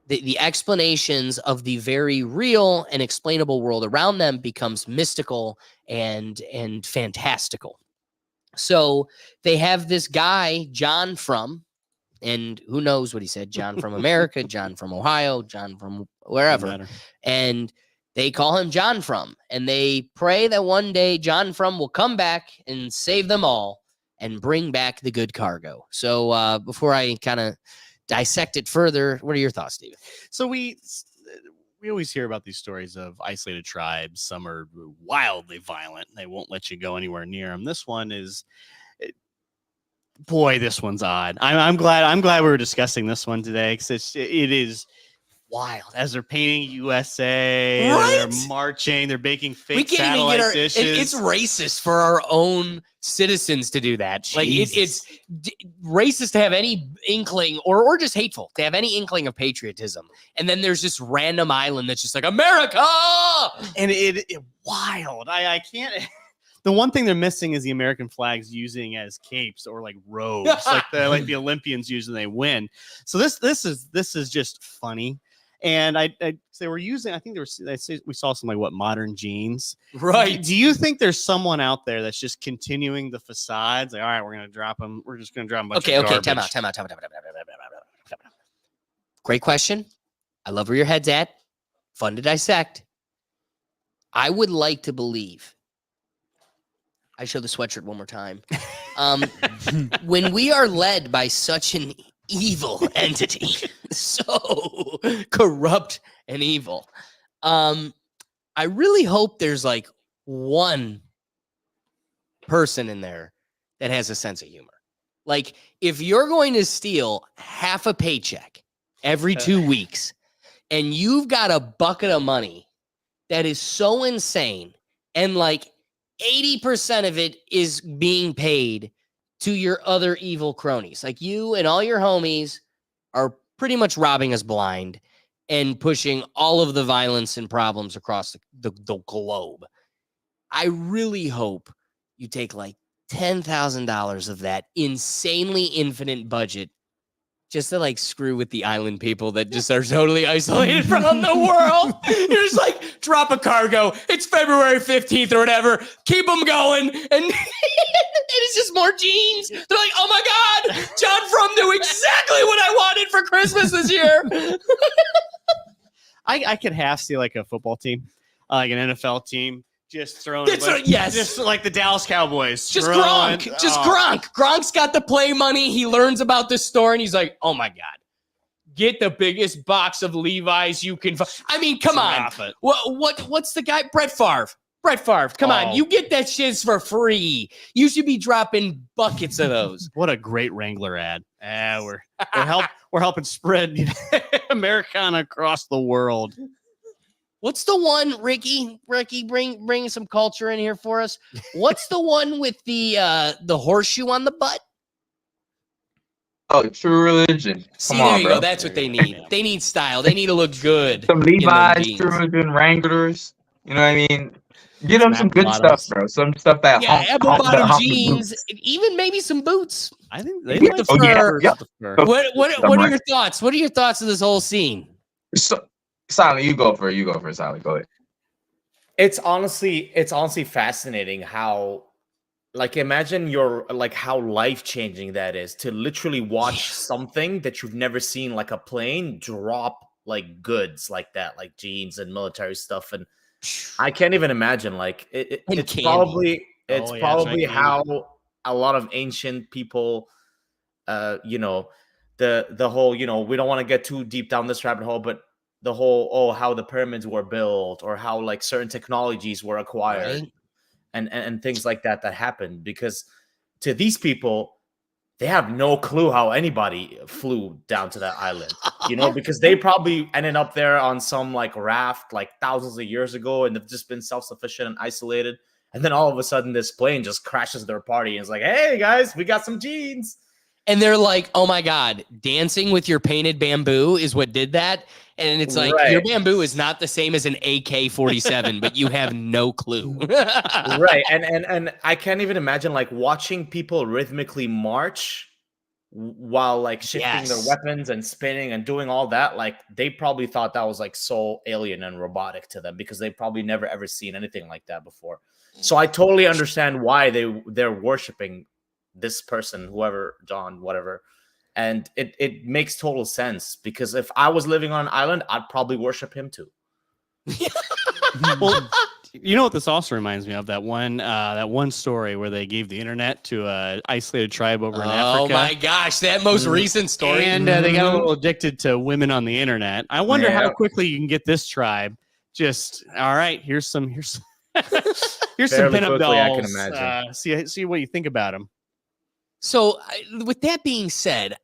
the explanations of the very real and explainable world around them becomes mystical and fantastical. So they have this guy, John Frum, and who knows what he said, John from America, John from Ohio, John from wherever. And they call him John Frum, and they pray that one day John Frum will come back and save them all and bring back the good cargo. So before I kind of dissect it further, what are your thoughts, Steven? So we always hear about these stories of isolated tribes. Some are wildly violent. They won't let you go anywhere near them. This one is, boy, this one's odd. I'm glad we were discussing this one today, because it is wild. As they're painting USA, Right? they're marching, they're baking fake We can't even satellite get our. dishes. It's racist for our own citizens to do that. Like it's racist to have any inkling, or just hateful to have any inkling of patriotism. And then there's this random island that's just like America, and it wild. I can't. The one thing they're missing is the American flags using as capes or like robes, like the Olympians use when they win. So this is just funny. And I they were using. I think we saw some like modern jeans. Right. Do you think there's someone out there that's just continuing the facades? Like, all right, we're gonna drop them. We're just gonna drop them. Okay. Time out. Great question. I love where your head's at. Fun to dissect. I would like to believe. I show the sweatshirt one more time. When we are led by such an evil entity, so corrupt and evil, I really hope there's like one person in there that has a sense of humor. Like, if you're going to steal half a paycheck every 2 weeks and you've got a bucket of money that is so insane, and like 80% of it is being paid to your other evil cronies, like you and all your homies are pretty much robbing us blind and pushing all of the violence and problems across the globe. I really hope you take like $10,000 of that insanely infinite budget just to like screw with the island people that just are totally isolated from the world. You're just like, drop a cargo. It's February 15th or whatever. Keep them going. And it's just more jeans. They're like, oh my God, John Frum knew exactly what I wanted for Christmas this year. I could half see like a football team, like an NFL team, just throwing. Yes, just like the Dallas Cowboys. Just Gronk. Just Gronk. Gronk's got the play money. He learns about the store and he's like, oh my God, get the biggest box of Levi's you can find. I mean, come on. What's the guy? Brett Favre. Come on. You get that shiz for free. You should be dropping buckets of those. What a great Wrangler ad. We're helping spread Americana across the world. What's the one, Ricky? Bring some culture in here for us. What's the one with the horseshoe on the butt? Oh, True Religion. See, Come there on, you bro. go. That's what they need. They need style. They need to look good. Some in them Levi's, jeans. True Religion, Wranglers. You know what I mean? Get them some good Bottoms. stuff, bro. Some stuff that Yeah, apple that bottom hump the jeans, boots. even maybe some boots. I think they Yeah. like Oh, yeah. fur. Yep. Fur. What are your thoughts? What are your thoughts of this whole scene? So, Silent, you go for it. You go for it, Silent. Go ahead. It's honestly fascinating how, like, imagine how life-changing that is to literally watch something that you've never seen, like a plane drop like goods like that, like jeans and military stuff. And I can't even imagine, like, And it's candy. probably Oh, yeah, probably candy. how a lot of ancient people, the whole, we don't want to get too deep down this rabbit hole, but the whole, how the pyramids were built, or how like certain technologies were acquired, Right? and things like that happened, because to these people, they have no clue how anybody flew down to that island, because they probably ended up there on some like raft like thousands of years ago, and they've just been self-sufficient and isolated. And then all of a sudden this plane just crashes their party and is like, hey guys, we got some jeans. And they're like, oh my God, dancing with your painted bamboo is what did that. And it's like, Right. your bamboo is not the same as an AK-47, but you have no clue. Right. And I can't even imagine like watching people rhythmically march while like shifting Yes. their weapons and spinning and doing all that. Like, they probably thought that was like so alien and robotic to them, because they probably never ever seen anything like that before. So I totally understand why they're worshiping this person, whoever, John, whatever. And it makes total sense, because if I was living on an island, I'd probably worship him too. Well, you know what this also reminds me of? That one story where they gave the internet to a isolated tribe over in Africa. Oh my gosh, that most recent story. And they got a little addicted to women on the internet. I wonder how Yeah. quickly you can get this tribe. Just all right. Here's some here's some Fairly pinup quickly, I can dolls. imagine. See what you think about them. So, with that being said,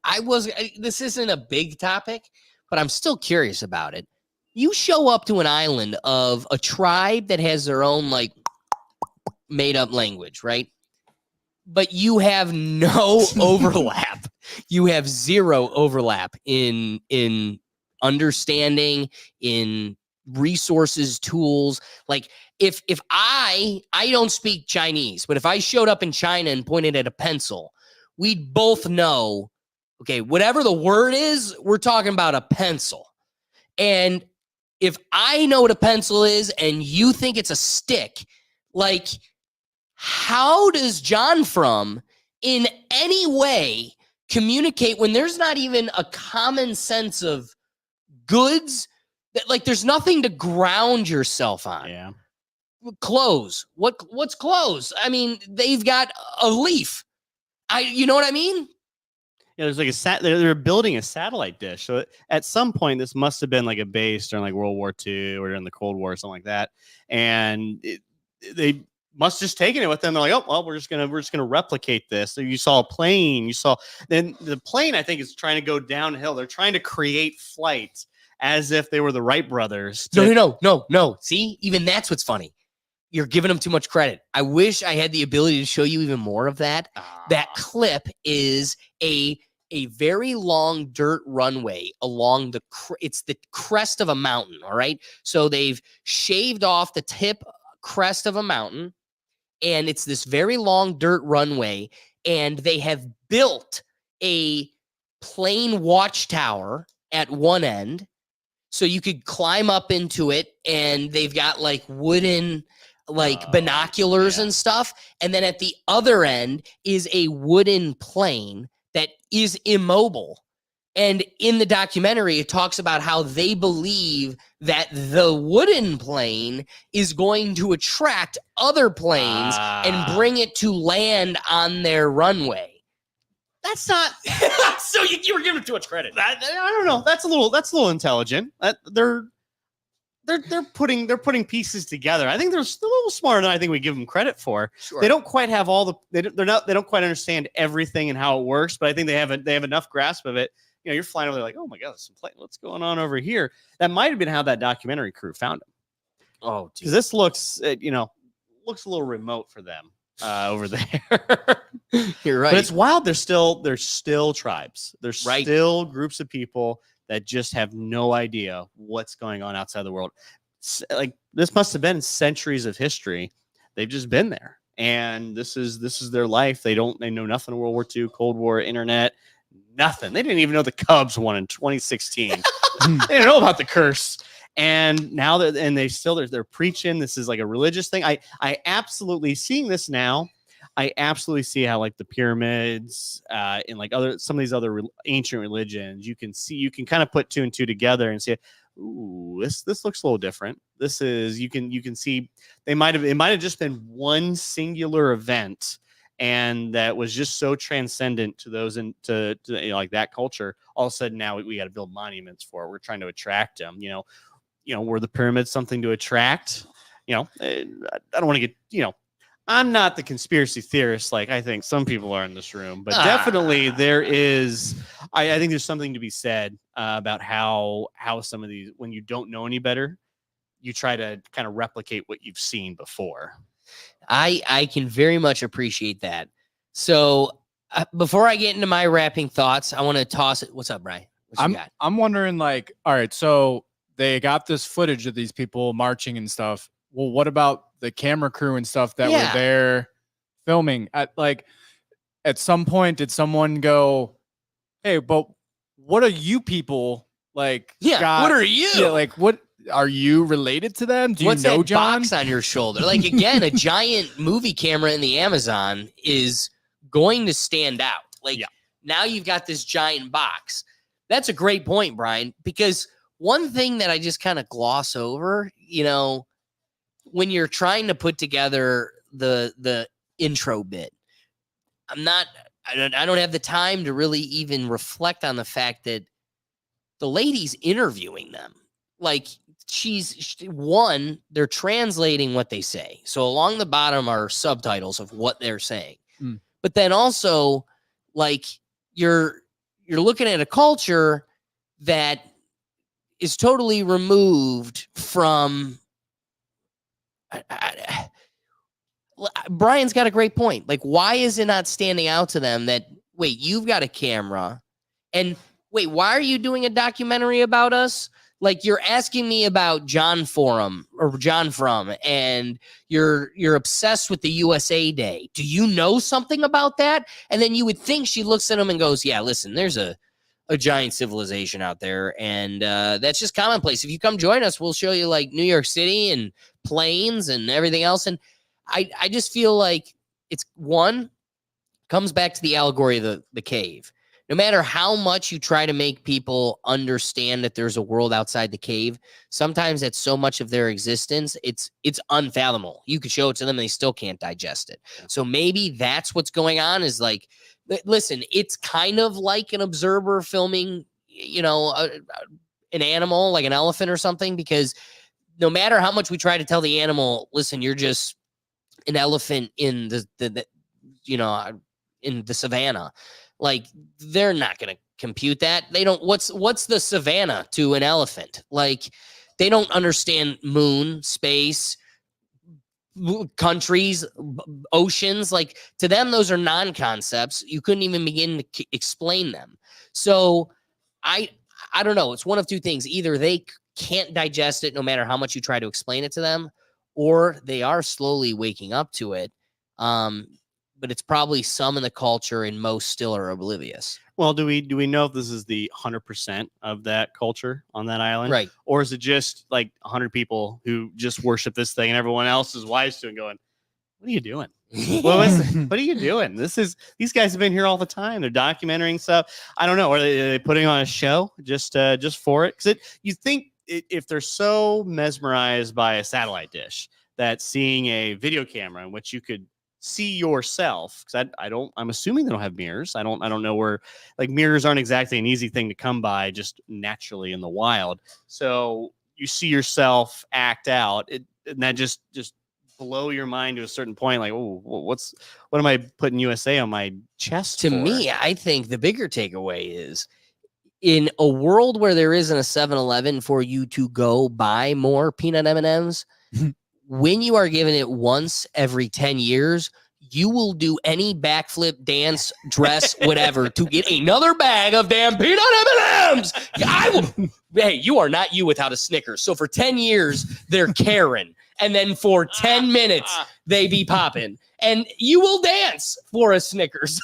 this isn't a big topic, but I'm still curious about it. You show up to an island of a tribe that has their own like made up language, right? But you have no overlap. You have zero overlap in understanding, in resources, tools. Like, if I don't speak Chinese, but if I showed up in China and pointed at a pencil, we'd both know, okay, whatever the word is, we're talking about a pencil. And if I know what a pencil is and you think it's a stick, like, how does John From in any way communicate when there's not even a common sense of goods? That, like, there's nothing to ground yourself on. Yeah. Clothes. What's clothes? I mean, they've got a leaf. You know what I mean? Yeah, there's like they're building a satellite dish. So at some point, this must have been like a base during like World War II or during the Cold War or something like that. And they must just taken it with them. They're like, oh well, we're just gonna replicate this. So you saw a plane. Then the plane, I think, is trying to go downhill. They're trying to create flight as if they were the Wright brothers. No. See, even that's what's funny. You're giving them too much credit. I wish I had the ability to show you even more of that. That clip is a very long dirt runway along it's the crest of a mountain. All right. So they've shaved off the tip crest of a mountain, and it's this very long dirt runway, and they have built a plane watchtower at one end so you could climb up into it, and they've got like wooden binoculars and stuff. And then at the other end is a wooden plane that is immobile. And in the documentary, it talks about how they believe that the wooden plane is going to attract other planes and bring it to land on their runway. That's not. So you were giving too much credit. I don't know. That's a little intelligent. They're putting pieces together. I think they're a little smarter than I think we give them credit for. Sure. They don't quite have all the. They don't quite understand everything and how it works, but I think they have enough grasp of it. You know, you're flying over there like, oh my God, there's some plane. What's going on over here? That might have been how that documentary crew found him. Oh, because this looks a little remote for them over there. You're right. But it's wild. There's still tribes. There's Right. still groups of people that just have no idea what's going on outside the world. Like, this must have been centuries of history. They've just been there, and this is their life. They know nothing of World War II, Cold War, internet, nothing. They didn't even know the Cubs won in 2016. They didn't know about the curse. And now they're preaching. This is like a religious thing. I absolutely, seeing this now, I absolutely see how like the pyramids and like some of these other ancient religions, you can kind of put two and two together and say, ooh, this looks a little different. This is, you can see it might have just been one singular event, and that was just so transcendent to those to like that culture. All of a sudden now we got to build monuments for it. We're trying to attract them. Were the pyramids something to attract? I don't want to get I'm not the conspiracy theorist like I think some people are in this room, but definitely there is. I think there's something to be said about how some of these, when you don't know any better, you try to kind of replicate what you've seen before. I can very much appreciate that. So before I get into my wrapping thoughts, I want to toss it. What's up, Brian? What you got? I'm wondering, like, all right, so they got this footage of these people marching and stuff. Well, what about the camera crew and stuff that were there filming? At some point, did someone go, hey, but what are you people like? Yeah, what are you? Yeah, like, what are you related to them? Do What's you know that John? box on your shoulder? Like, again, a giant movie camera in the Amazon is going to stand out. Like, now you've got this giant box. That's a great point, Brian, because one thing that I just kind of gloss over, when you're trying to put together the intro bit, I don't have the time to really even reflect on the fact that the lady's interviewing them. Like, they're translating what they say. So along the bottom are subtitles of what they're saying. But then also, like, you're looking at a culture that is totally removed from. Brian's got a great point. Like, why is it not standing out to them that, wait, you've got a camera, and wait, why are you doing a documentary about us? Like, you're asking me about John From, and you're obsessed with the USA Day. Do you know something about that? And then you would think she looks at him and goes, yeah, listen, there's a a giant civilization out there, and that's just commonplace. If you come join us, we'll show you like New York City and planes and everything else. And I just feel like it's comes back to the allegory of the cave. No matter how much you try to make people understand that there's a world outside the cave, sometimes that's so much of their existence, it's unfathomable. You could show it to them and they still can't digest it. So maybe that's what's going on is like, listen, it's kind of like an observer filming, an animal like an elephant or something, because no matter how much we try to tell the animal, listen, you're just an elephant in the in the savannah. Like, they're not going to compute that. They don't. What's the savannah to an elephant? Like, they don't understand moon, space, countries, oceans. Like, to them, those are non-concepts. You couldn't even begin to explain them. So I don't know. It's one of two things. Either they can't digest it no matter how much you try to explain it to them, or they are slowly waking up to it. But it's probably some in the culture and most still are oblivious. Well, do we know if this is the 100% of that culture on that island? Right. Or is it just like 100 people who just worship this thing and everyone else is wise to it going, what are you doing? What are you doing? These guys have been here all the time. They're documenting stuff. I don't know. Are they putting on a show just for it? Because you think if they're so mesmerized by a satellite dish that seeing a video camera in which you could see yourself, because I'm assuming they don't have mirrors. I don't know where, like, mirrors aren't exactly an easy thing to come by just naturally in the wild. So you see yourself act out, and that just blow your mind to a certain point. Like, oh, what am I putting USA on my chest? To me, I think the bigger takeaway is in a world where there isn't a 7-Eleven for you to go buy more peanut M&Ms. When you are given it once every 10 years, you will do any backflip, dance, dress, whatever to get another bag of damn peanut M&Ms. Hey, you are not you without a Snickers. So for 10 years, they're Karen. And then for 10 minutes, they be popping. And you will dance for a Snickers.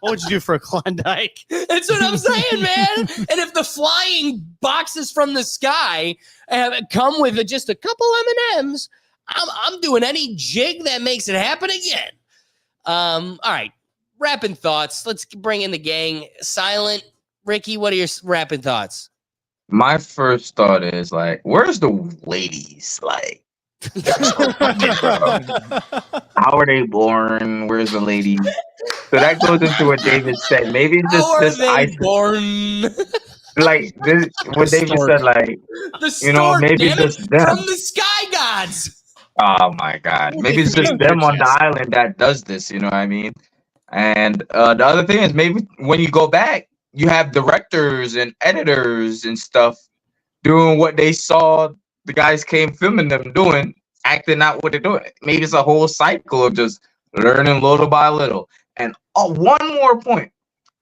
What would you do for a Klondike? That's what I'm saying, man. And if the flying boxes from the sky come with just a couple M&Ms, I'm doing any jig that makes it happen again. All right, rapping thoughts. Let's bring in the gang. Silent, Ricky, what are your rapping thoughts? My first thought is like, where's the ladies? Like, how are they born? Where's the lady? So that goes into what David said. Maybe it's just How are this they born? like this, what David said, like, The stork, maybe damn it, just them. from the sky gods. Oh my God, maybe it's just them on the island that does this. You know what I mean? And the other thing is, maybe when you go back, you have directors and editors and stuff doing what they saw the guys came filming them doing, acting out what they're doing. Maybe it's a whole cycle of just learning little by little. And one more point.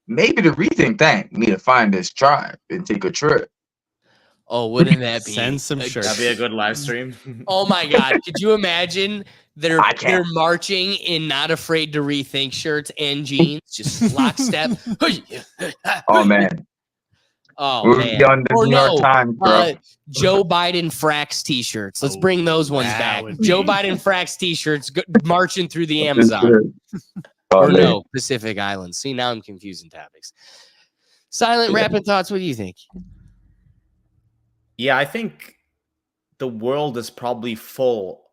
Maybe the Rethink thanked me to find this tribe and take a trip. Oh, wouldn't that be? Send some shirts. That'd be a good live stream. Oh my God. Could you imagine they're marching in Not Afraid to Rethink shirts and jeans, just lockstep. Oh man. Oh We'll man. be on the Or New York no, Times, bro. Joe Biden Frax t-shirts. Let's bring those ones that back. would be- Joe Biden Frax t-shirts marching through the Amazon. Oh, Or man. no, Pacific Islands. See, now I'm confusing topics. Silent rapid thoughts. What do you think? Yeah, I think the world is probably full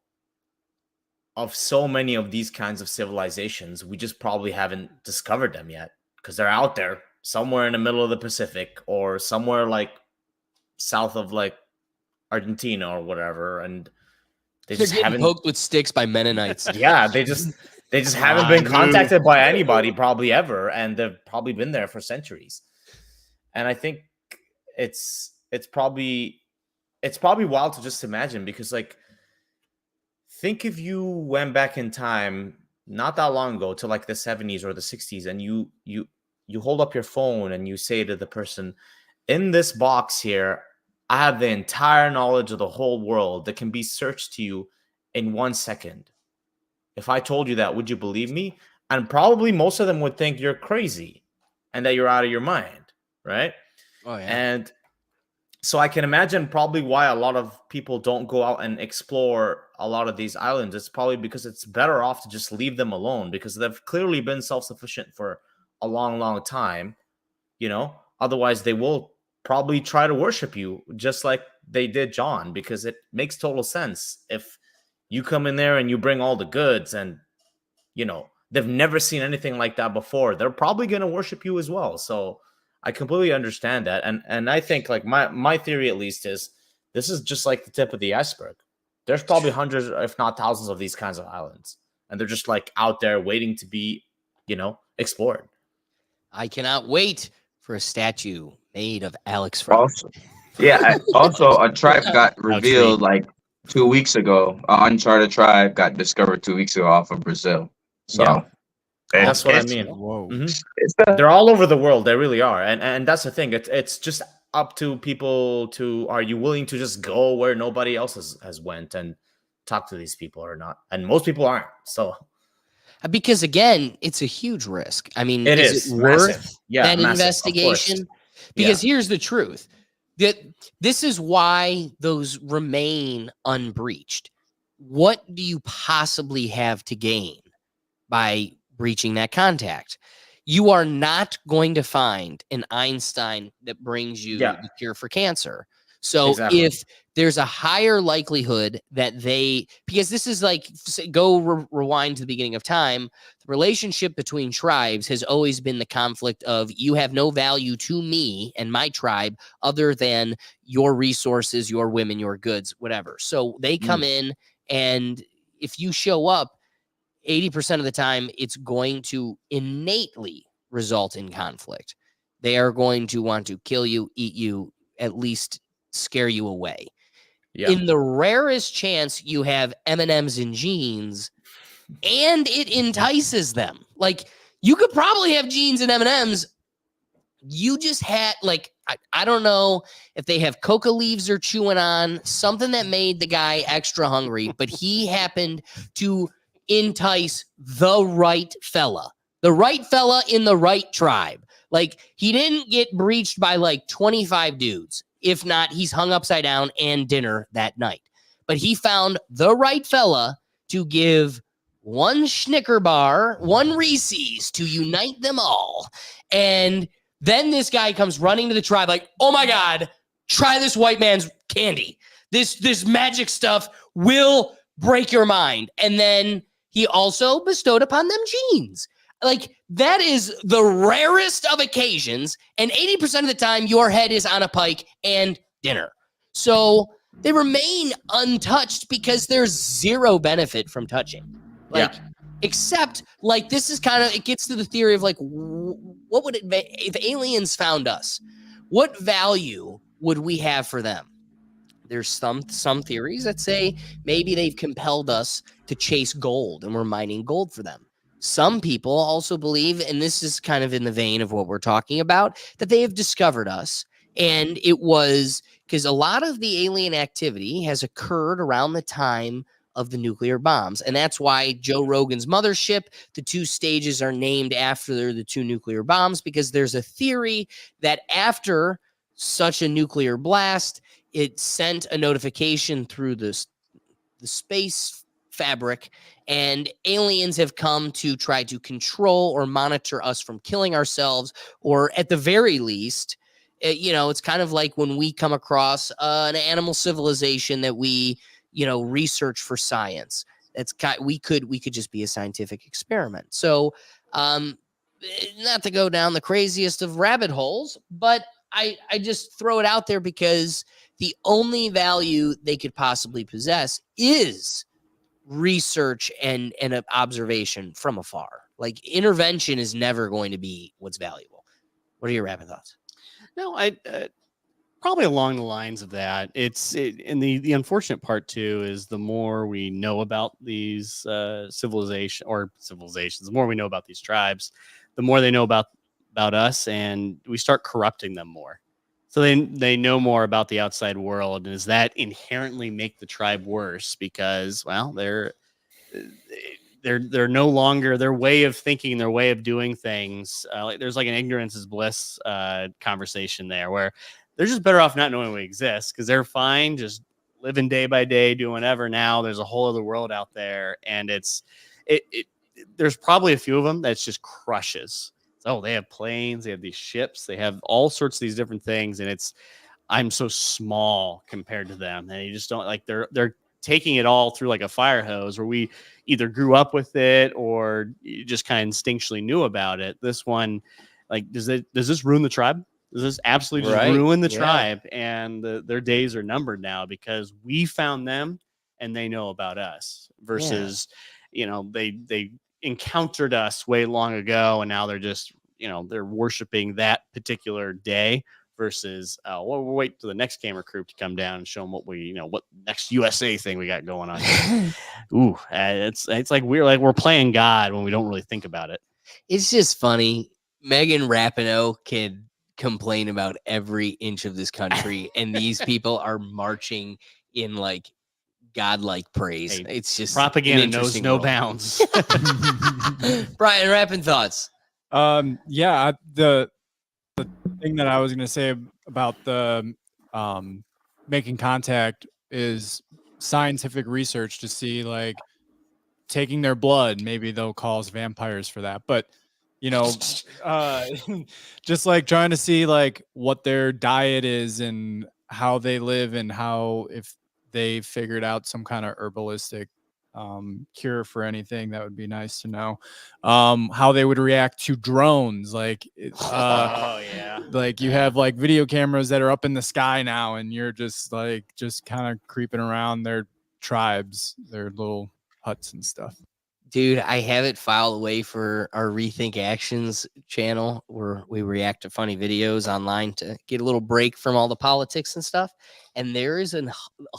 of so many of these kinds of civilizations. We just probably haven't discovered them yet because they're out there somewhere in the middle of the Pacific or somewhere like south of like Argentina or whatever. And they They're just getting haven't poked with sticks by Mennonites. Yeah, they just haven't been contacted by anybody probably ever, and they've probably been there for centuries. And I think it's probably wild to just imagine, because like, think if you went back in time not that long ago to like the 70s or the 60s, and you hold up your phone and you say to the person, in this box here, I have the entire knowledge of the whole world that can be searched to you in 1 second. If I told you that, would you believe me? And probably most of them would think you're crazy and that you're out of your mind. right? Oh yeah. And so I can imagine probably why a lot of people don't go out and explore a lot of these islands. It's probably because it's better off to just leave them alone, because they've clearly been self-sufficient for a long, long time, you know? Otherwise, they will probably try to worship you just like they did John, because it makes total sense. If you come in there and you bring all the goods and, you know, they've never seen anything like that before, they're probably going to worship you as well. So I completely understand that. And I think, like, my theory at least is this is just like the tip of the iceberg. There's probably hundreds, if not thousands, of these kinds of islands, and they're just like out there waiting to be, you know, explored. I cannot wait for a statue made of Alex Frog. Also, also a tribe got revealed like 2 weeks ago. An uncharted tribe got discovered 2 weeks ago off of Brazil. So Yeah. That's what I it's- mean. Whoa. It's the, They're all over the world. They really are. And that's the thing. It's just up to people to, are you willing to just go where nobody else has went and talk to these people or not? And most people aren't. So Because again, it's a huge risk. I mean, it is is it worth massive. Yeah, that massive, of course. investigation? Because here's the truth. That this is why those remain unbreached. What do you possibly have to gain by breaching that contact? You are not going to find an Einstein that brings you Yeah. the cure for cancer. So Exactly. if there's a higher likelihood that because this is like, rewind to the beginning of time, the relationship between tribes has always been the conflict of, you have no value to me and my tribe other than your resources, your women, your goods, whatever. So they come in, and if you show up, 80% of the time, it's going to innately result in conflict. They are going to want to kill you, eat you, at least scare you away. Yeah. In the rarest chance you have M&Ms and jeans, and it entices them. Like, you could probably have jeans and M&Ms. You just had, like, I don't know if they have coca leaves they're chewing on, something that made the guy extra hungry, but he happened to entice the right fella in the right tribe. Like, he didn't get breached by like 25 dudes. If not, he's hung upside down and dinner that night. But he found the right fella to give one Snicker bar, one Reese's to unite them all. And then this guy comes running to the tribe like, oh my God, try this white man's candy. This magic stuff will break your mind. And then he also bestowed upon them jeans. Like, that is the rarest of occasions. And 80% of the time, your head is on a pike and dinner. So they remain untouched because there's zero benefit from touching. Like, except, like, this is kind of, it gets to the theory of, like, what would it be if aliens found us? What value would we have for them? There's some theories that say maybe they've compelled us to chase gold and we're mining gold for them. Some people also believe, and this is kind of in the vein of what we're talking about, that they have discovered us. And it was because a lot of the alien activity has occurred around the time of the nuclear bombs. And that's why Joe Rogan's mothership, the 2 stages are named after the 2 nuclear bombs, because there's a theory that after such a nuclear blast, it sent a notification through the space fabric, and aliens have come to try to control or monitor us from killing ourselves, or at the very least, it's kind of like when we come across an animal civilization that we, research for science. We could just be a scientific experiment. So, not to go down the craziest of rabbit holes, but I just throw it out there because the only value they could possibly possess is research and an observation from afar. Like, intervention is never going to be what's valuable. What are your rapid thoughts? No, I probably along the lines of that. And the unfortunate part too is the more we know about these civilizations, the more we know about these tribes, the more they know about us, and we start corrupting them more. So they know more about the outside world. And does that inherently make the tribe worse? Because, well, they're no longer their way of thinking, their way of doing things. Like there's like an ignorance is bliss conversation there where they're just better off not knowing we exist because they're fine just living day by day, doing whatever. Now there's a whole other world out there, and there's probably a few of them that's just crushes. Oh, they have planes, they have these ships, they have all sorts of these different things, and I'm so small compared to them, and you just don't like they're taking it all through like a fire hose where we either grew up with it or you just kind of instinctually knew about it. This one, like, does this ruin the tribe? Does this absolutely just ruin the tribe? And their days are numbered now because we found them and they know about us versus, they encountered us way long ago and now they're just, they're worshiping that particular day versus, we'll wait till the next camera crew to come down and show them what next USA thing we got going on. Ooh, it's like we're playing God when we don't really think about it. It's just funny. Megan Rapinoe can complain about every inch of this country, and these people are marching in like godlike praise. Hey, it's just propaganda knows no bounds. Brian, rapping thoughts. Yeah, the thing that I was going to say about the making contact is scientific research to see like taking their blood. Maybe they'll call us vampires for that, but just like trying to see like what their diet is and how they live and how if they figured out some kind of herbalistic cure for anything, that would be nice to know. How they would react to drones, like like you have like video cameras that are up in the sky now and you're just kind of creeping around their tribes, their little huts and stuff. Dude, I have it filed away for our Rethink Actions channel where we react to funny videos online to get a little break from all the politics and stuff. And there is a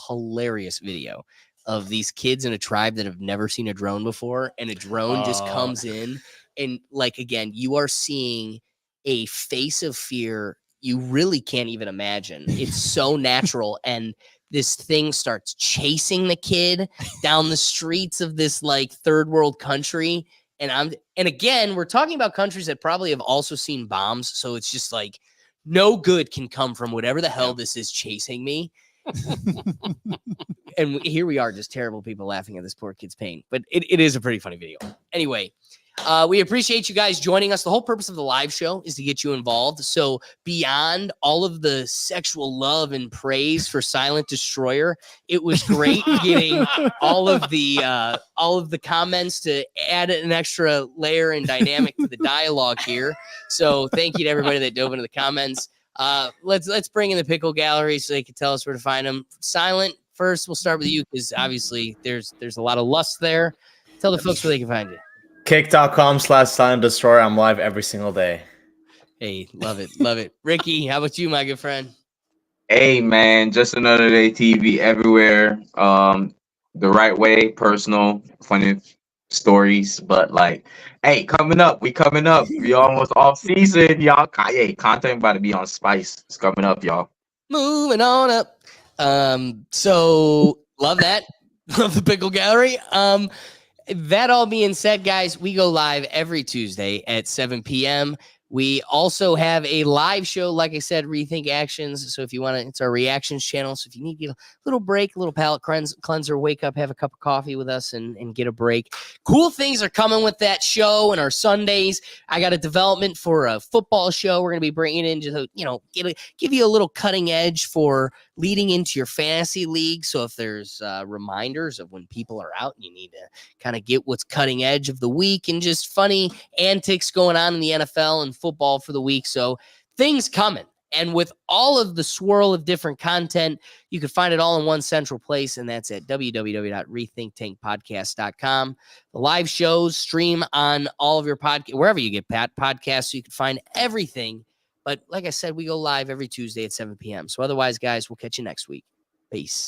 hilarious video of these kids in a tribe that have never seen a drone before. And a drone just comes in and like, again, you are seeing a face of fear you really can't even imagine. It's so natural. And this thing starts chasing the kid down the streets of this like third world country. And again, we're talking about countries that probably have also seen bombs. So it's just like no good can come from whatever the hell this is chasing me. And here we are, just terrible people laughing at this poor kid's pain. But it is a pretty funny video. Anyway, we appreciate you guys joining us. The whole purpose of the live show is to get you involved. So beyond all of the sexual love and praise for Silent Destroyer, it was great getting all of the comments to add an extra layer and dynamic to the dialogue here. So thank you to everybody that dove into the comments. Let's bring in the Pickle Gallery so they can tell us where to find them. Silent, first we'll start with you because obviously there's a lot of lust there. Tell the folks where they can find you. Kick.com/Silent Destroyer. I'm live every single day. Hey, love it. Love it. Ricky, how about you, my good friend? Hey, man, just another day TV everywhere. The right way, personal, funny stories. But like, hey, coming up. We almost off season, y'all. Hey, content about to be on spice. It's coming up, y'all. Moving on up. So love that. Love the Pickle Gallery. That all being said, guys, we go live every Tuesday at 7 p.m. We also have a live show, like I said, Rethink Actions. So if you want to, it's our reactions channel. So if you need to get a little break, a little palate cleanser, wake up, have a cup of coffee with us and get a break. Cool things are coming with that show and our Sundays. I got a development for a football show. We're going to be bringing in just, give you a little cutting edge for leading into your fantasy league. So if there's reminders of when people are out and you need to kind of get what's cutting edge of the week and just funny antics going on in the NFL and football for the week. So things coming. And with all of the swirl of different content, you can find it all in one central place, and that's at www.rethinktankpodcast.com. The live shows stream on all of your podcasts, wherever you get podcasts, so you can find everything. But like I said, we go live every Tuesday at 7 p.m. So otherwise, guys, we'll catch you next week. Peace.